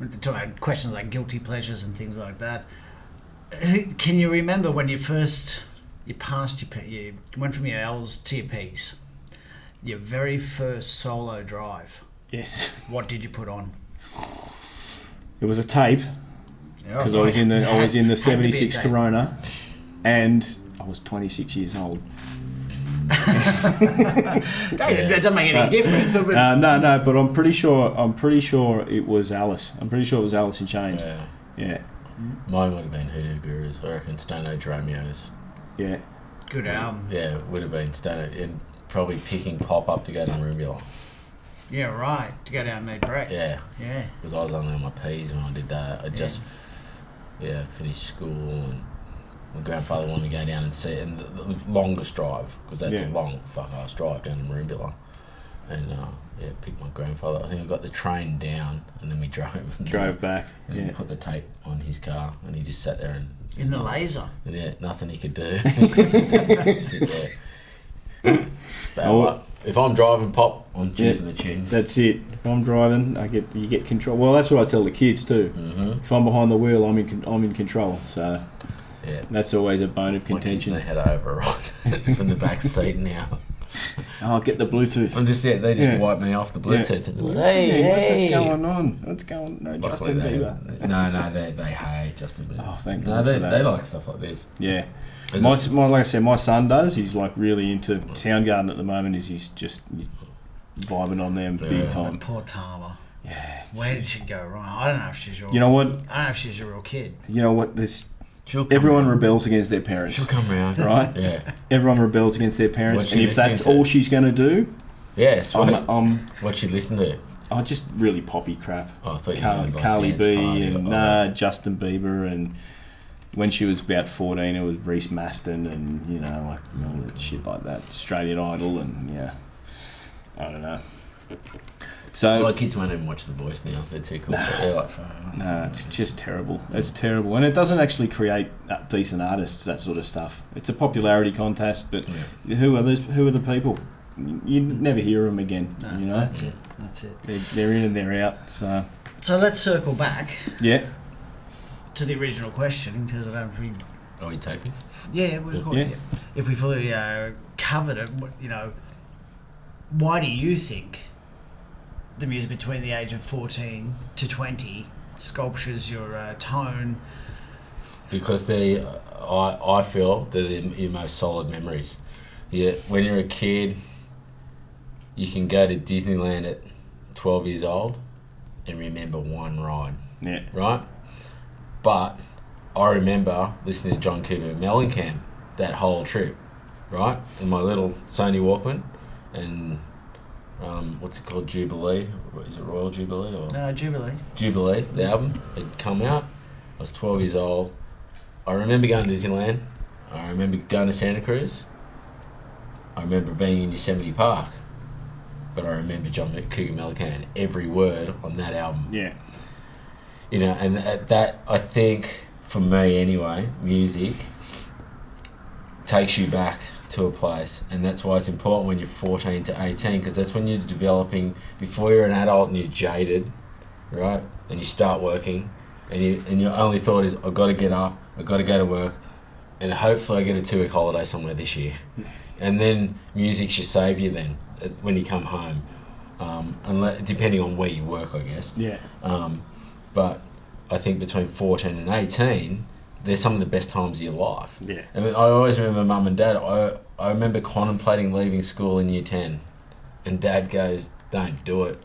we're talking about questions like guilty pleasures and things like that. Can you remember when you passed you went from your L's to your P's, your very first solo drive? Yes. What did you put on? It was a tape because I was in the '76 Corona, and I was 26 years old. That doesn't make any difference. But no, but I'm pretty sure it was Alice. I'm pretty sure it was Alice in Chains. Yeah. Mine would have been Hoodoo Gurus. I reckon Stone Age Romeos. Yeah. Good album. Yeah, it would have been Stone Age, and probably picking Pop Up to go to Maroubula. Yeah, right. To go down and meet Brett. Yeah. Yeah. Because I was only on my P's when I did that. I just finished school, and my grandfather wanted to go down and see it, and it was the longest drive, because that's a long fuck-ass drive down to Maroubula. And picked my grandfather. I think I got the train down, and then we drove back. And we put the tape on his car, and he just sat there and in the laser. Yeah, nothing he could do. Sit there. But if I'm driving Pop, I'm choosing the tunes. That's it. If I'm driving, you get control. Well, that's what I tell the kids too. Mm-hmm. If I'm behind the wheel, I'm in control. So that's always a bone of contention. My kids, they had override from the back seat now. Oh, get the Bluetooth. I'm just they just wipe me off the Bluetooth. And like, hey, what's going on? What's going on? No, Justin Bieber. No, they hate Justin Bieber. Oh, thank God for that. They like stuff like this. Yeah. Like I said, my son does. He's like really into Soundgarden at the moment. He's just vibing on them big time. Poor Tama. Yeah. Where did she go wrong? I don't know if she's your. You know what? I don't know if she's your real kid. You know what? Everyone rebels against their parents. She'll come round, right? Yeah. Everyone rebels against their parents, and if that's all she's going to do, what'd she listen to? Oh, just really poppy crap. Oh, I thought you meant like Carly Dance B Party and Justin Bieber, and when she was about 14, it was Reese Maston, and all that shit like that. Australian Idol, and I don't know. So my kids won't even watch The Voice now. They're too cool. They're like, it's just terrible. It's terrible, and it doesn't actually create decent artists. That sort of stuff. It's a popularity contest, but who are the people? You never hear them again. No, That's it. They're in and they're out. So let's circle back. Yeah. To the original question, because I don't think. Are we taping? Yeah, we're recording. Yeah. If we fully covered it, why do you think the music between the age of 14 to 20 sculptures your tone? Because I feel they're your most solid memories. Yeah, when you're a kid, you can go to Disneyland at 12 years old and remember one ride. Yeah. Right? But I remember listening to John Cooper Mellencamp that whole trip, right? In my little Sony Walkman, and what's it called? Jubilee? Is it Royal Jubilee? Or No, Jubilee. Jubilee, the album had come out. I was 12 years old. I remember going to Disneyland. I remember going to Santa Cruz. I remember being in Yosemite Park. But I remember John Cougar Mellencamp and every word on that album. Yeah. And that, I think, for me anyway, music takes you back to a place, and that's why it's important when you're 14 to 18, because that's when you're developing, before you're an adult and you're jaded, right, and you start working, and your only thought is, I've got to get up, I've got to go to work, and hopefully I get a 2-week holiday somewhere this year. And then music should save you then, when you come home, depending on where you work, I guess. Yeah. But I think between 14 and 18, they're some of the best times of your life. Yeah. I mean, I always remember Mum and Dad, I remember contemplating leaving school in year 10. And Dad goes, don't do it.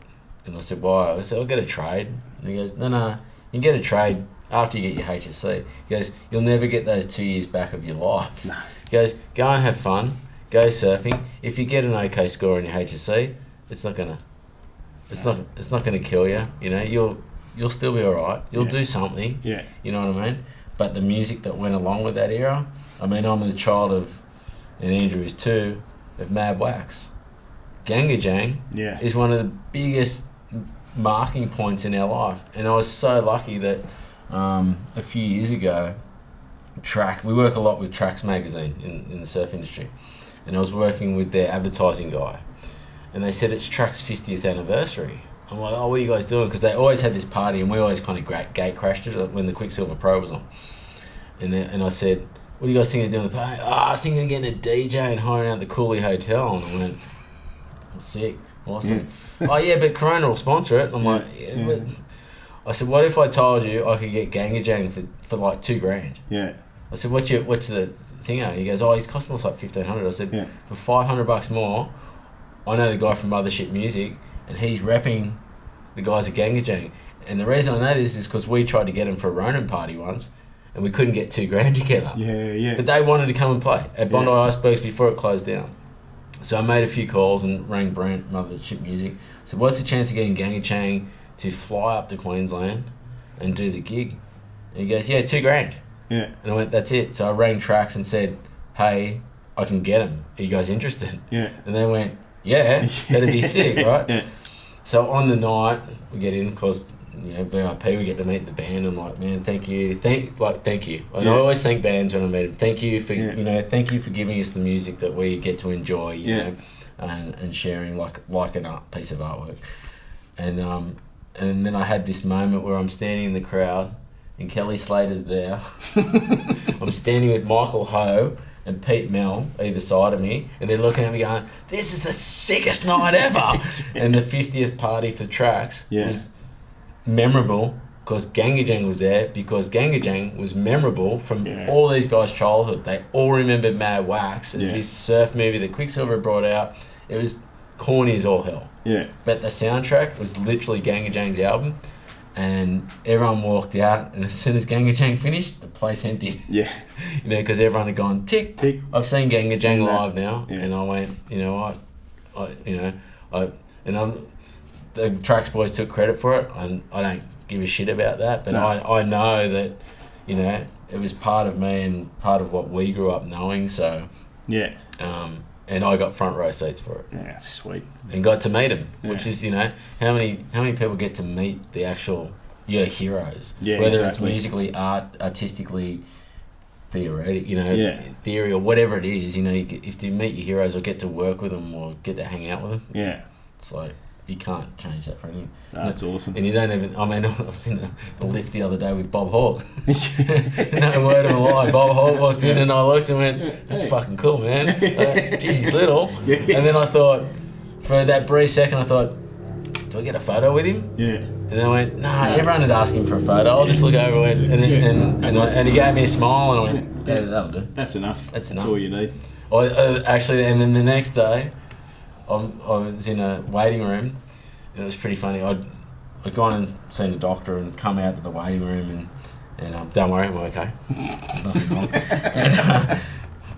And I said, why? I said, I'll get a trade. And he goes, no, you can get a trade after you get your HSC. He goes, you'll never get those 2 years back of your life. No. He goes, go and have fun, go surfing. If you get an okay score on your HSC, it's not gonna kill you. You'll still be alright. You'll do something. Yeah. You know what I mean? But the music that went along with that era, I mean, I'm the child of, and Andrew is too, of Mad Wax. Ganga Jang is one of the biggest marking points in our life. And I was so lucky that a few years ago, we work a lot with Tracks magazine in the surf industry. And I was working with their advertising guy. And they said it's Tracks' 50th anniversary. I'm like, oh, what are you guys doing? Because they always had this party, and we always kind of gate crashed it when the Quicksilver Pro was on. And I said, what are you guys thinking of doing the party? Oh, I think I'm getting a DJ and hiring out the Cooley Hotel. And I went, sick, awesome. Oh yeah, but Corona will sponsor it. I'm like, yeah. But I said, what if I told you I could get Gangajang for like $2,000? Yeah. I said, what's the thing at? He goes, oh, he's costing us like $1,500. I said, for $500 more, I know the guy from Mothership Music, and he's repping the guys at Gangajang. And the reason I know this is because we tried to get him for a Ronin party once, and we couldn't get $2,000 together. Yeah. But they wanted to come and play at Bondi Icebergs before it closed down. So I made a few calls and rang Brent, Mothership Music. So what's the chance of getting Gangajang to fly up to Queensland and do the gig? And he goes, yeah, $2,000. Yeah. And I went, that's it. So I rang Trax and said, hey, I can get him. Are you guys interested? Yeah. And they went, yeah, that'd be sick, right? Yeah. So on the night, we get in, because, VIP, we get to meet the band. I'm like, man, thank you. Thank you. And I always thank bands when I meet them. Thank you for, thank you for giving us the music that we get to enjoy, you know, and sharing like an art piece of artwork. And then I had this moment where I'm standing in the crowd, and Kelly Slater's there. I'm standing with Michael Ho and Pete Mell either side of me, and they're looking at me going, this is the sickest night ever. And the 50th party for Trax was memorable because Gangajang was there, because Gangajang was memorable from all these guys' childhood. They all remembered Mad Wax as this surf movie that Quicksilver brought out. It was corny as all hell. Yeah. But the soundtrack was literally Gangajang's album. And everyone walked out, and as soon as Gangajang finished, the place emptied. Yeah. Because everyone had gone, tick, tick. I've seen Gangajang live now. Yeah. And I went, the Trax boys took credit for it, and I don't give a shit about that. But I know that, it was part of me and part of what we grew up knowing. So, yeah. And I got front row seats for it. Yeah, sweet. And got to meet him, which is, how many people get to meet the actual your heroes? Yeah, whether it's musically, artistically, theory or whatever it is. If you meet your heroes or get to work with them or get to hang out with them, it's like you can't change that for anything. That's awesome. And you don't even. I mean, I was in a lift the other day with Bob Hawke. No word of a lie. Bob Hawke walked in, and I looked and went, "That's fucking cool, man. Geez, he's little." And then I thought, for that brief second, I thought, "Do I get a photo with him?" Yeah. And then I went, "Nah, everyone had asked him for a photo. I'll just look over and he gave me a smile, and I went, "Yeah, that'll do. That's enough. That's enough. That's all you need." Actually, and then the next day, I was in a waiting room. It was pretty funny. I'd gone and seen the doctor and come out to the waiting room and don't worry, I'm okay. Nothing wrong.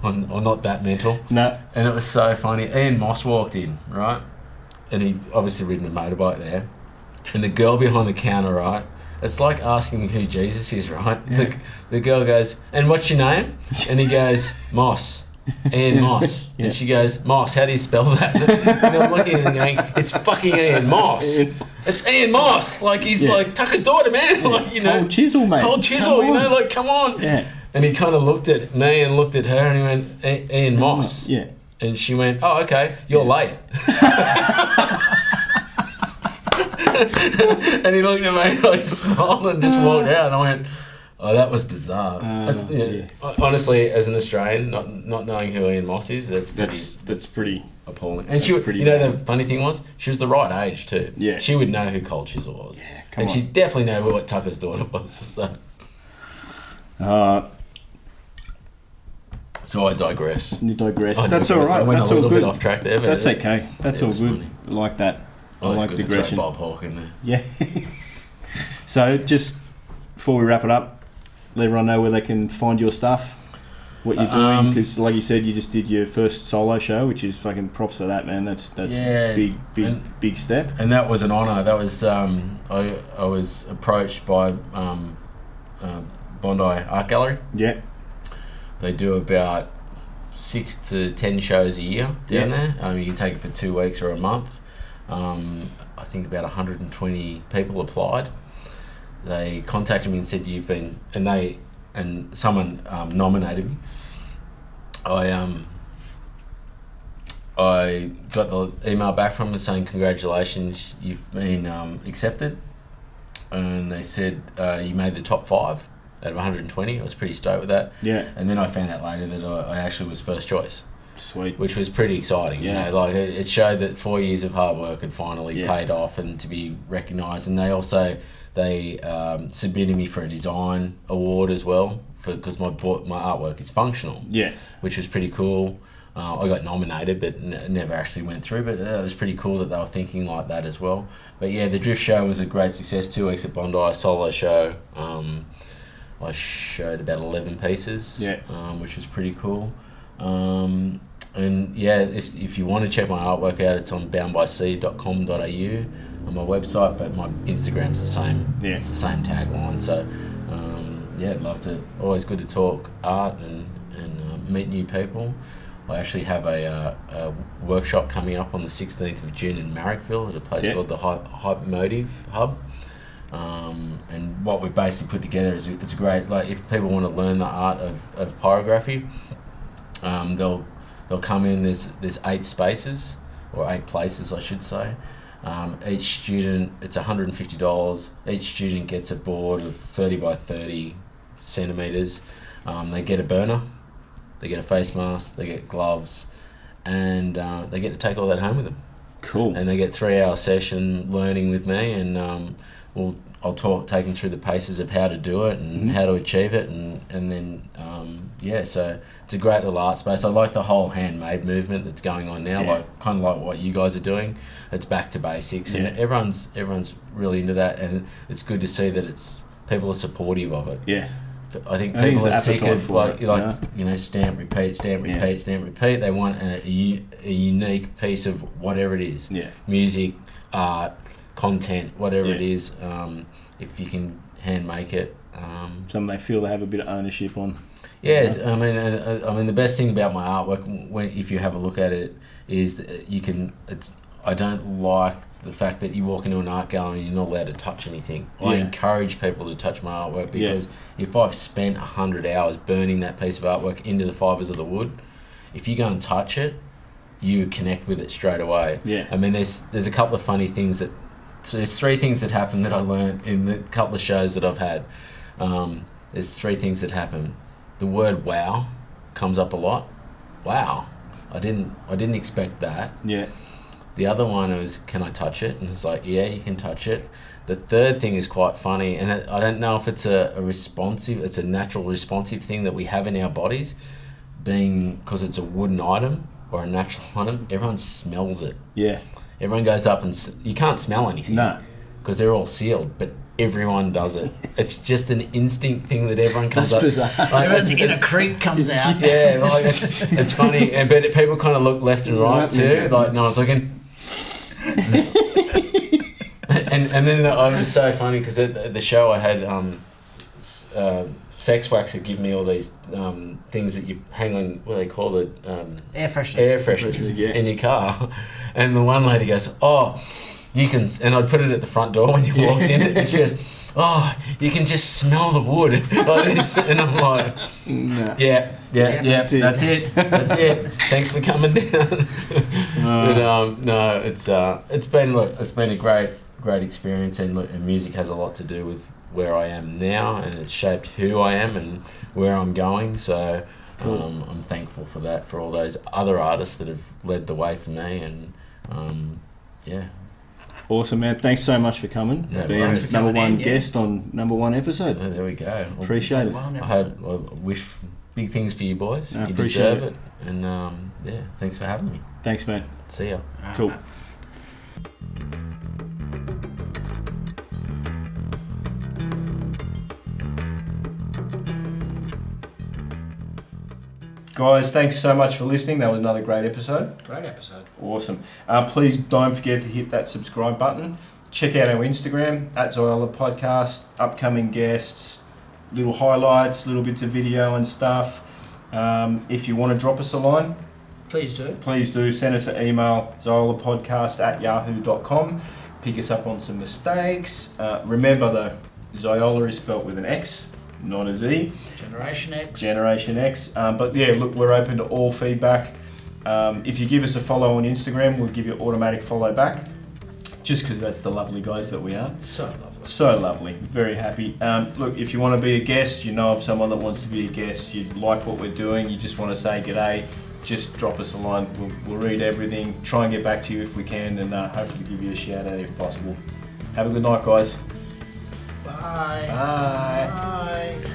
And, I'm not that mental. No. And it was so funny. Ian Moss walked in, right? And he'd obviously ridden a motorbike there. And the girl behind the counter, right? It's like asking who Jesus is, right? Yeah. The girl goes, "And what's your name?" And he goes, "Moss. Ian Moss." Yeah. And she goes, "Moss, how do you spell that?" And I'm looking at him going, "It's fucking Ian Moss. It's Ian Moss. Like, he's like Tucker's daughter, man." Like, Cold chisel, mate. Cold chisel, like, come on. Yeah. And he kind of looked at me and looked at her, and he went, "Ian Moss." Yeah. And she went, "Oh, okay, you're late." And he looked at me, and I just smiled and just walked out, and I went, "Oh, that was bizarre." Honestly, as an Australian, not knowing who Ian Moss is, that's pretty appalling. And she, the funny thing was, she was the right age too. Yeah, she would know who Cold Chisel was. Yeah, and she definitely know what Tucker's daughter was. So I digress. You digress. That's all right. I went that's a little all good. bit off track there. But that's okay. That's all good. Funny. I like that. I like digression. Bob Hawke in there. Yeah. So just before we wrap it up, let everyone know where they can find your stuff, what you're doing, because like you said, you just did your first solo show, which is fucking props for that, man. That's big step. And that was an honour. That was I was approached by Bondi Art Gallery. Yeah. They do about 6 to 10 shows a year down there. You can take it for 2 weeks or a month. I think about 120 people applied. They contacted me and said, "You've been," and someone nominated me. I I got the email back from them saying congratulations, you've been accepted, and they said you made the top 5 out of 120. I was pretty stoked with that. Yeah. And then I found out later that I actually was first choice. Sweet. Which was pretty exciting. Yeah. You know, like it showed that 4 years of hard work had finally paid off and to be recognised. And they also submitted me for a design award as well because my artwork is functional. Yeah. Which was pretty cool. I got nominated, but never actually went through. But it was pretty cool that they were thinking like that as well. But yeah, the drift show was a great success. 2 weeks at Bondi, solo show. I showed about 11 pieces, which was pretty cool. And yeah, if you want to check my artwork out, it's on boundbysea.com.au on my website, but my Instagram's the same. Yeah. It's the same tagline. So I'd love to. Always good to talk art and meet new people. I actually have a workshop coming up on the 16th of June in Marrickville at a place called the Hypmotive Hub. And what we've basically put together is it's a great, like if people want to learn the art of pyrography, they'll come in. There's 8 spaces or 8 places, I should say. Each student, it's $150. Each student gets a board of 30 by 30 centimeters. They get a burner, they get a face mask, they get gloves, and they get to take all that home with them. Cool. And they get 3-hour session learning with me, and I'll take them through the paces of how to do it and how to achieve it, and then so it's a great little art space. I like the whole handmade movement that's going on now, like kind of like what you guys are doing. It's back to basics, and everyone's really into that, and it's good to see that people are supportive of it. Yeah. I think people are sick of stamp, repeat. They want a unique piece of whatever it is. Yeah. Music, art, content, whatever it is. If you can hand make it. Something they feel they have a bit of ownership on. Yeah, I mean, the best thing about my artwork, if you have a look at it, is that you can. I don't like the fact that you walk into an art gallery and you're not allowed to touch anything. I encourage people to touch my artwork because if I've spent 100 hours burning that piece of artwork into the fibres of the wood, if you go and touch it, you connect with it straight away. Yeah. I mean, there's a couple of funny things there's 3 things that happen that I learned in the couple of shows that I've had. There's 3 things that happen. The word "wow" comes up a lot. Wow, I didn't expect that. Yeah. The other one was, can I touch it? And it's like, yeah, you can touch it. The third thing is quite funny, and I don't know if it's it's a natural responsive thing that we have in our bodies, because it's a wooden item or a natural item. Everyone smells it. Yeah. Everyone goes up and you can't smell anything. No. Because they're all sealed, but everyone does it. It's just an instinct thing that everyone comes up. Bizarre. Everyone's inner creep comes out. Yeah, like it's funny, but people kind of look left and right too. Like no one's looking. and then it was so funny because at the show I had Sex Wax that give me all these things that you hang on, what do they call it? Air fresheners. Air fresheners in your car. And the one lady goes, "Oh, you can," and I'd put it at the front door when you walked in, and she goes, "Oh, you can just smell the wood like this," and I'm like, "No. Yeah, that's it. Thanks for coming down." But no, it's been a great experience, and music has a lot to do with where I am now, and it's shaped who I am and where I'm going. So cool. I'm thankful for that, for all those other artists that have led the way for me, and Awesome, man. Thanks so much for coming. No, being number one guest on number 1 episode. Oh, there we go. Appreciate it. I wish big things for you boys. You deserve it. And thanks for having me. Thanks, man. See ya. Cool. Guys, thanks so much for listening. That was another great episode. Great episode. Awesome. Please don't forget to hit that subscribe button. Check out our Instagram, @Xiola Podcast, upcoming guests, little highlights, little bits of video and stuff. If you want to drop us a line, please do. Please do. Send us an email, xiolapodcast@yahoo.com. Pick us up on some mistakes. Remember though, Xiola is spelt with an X, not a Z. Generation X. Generation X. But yeah, look, we're open to all feedback. If you give us a follow on Instagram, we'll give you automatic follow back, just because that's the lovely guys that we are. So lovely. So lovely. Very happy. Look, if you want to be a guest, you know of someone that wants to be a guest, you like what we're doing, you just want to say g'day, just drop us a line. We'll read everything, try and get back to you if we can, and hopefully give you a shout out if possible. Have a good night, guys. Bye. Bye. Bye.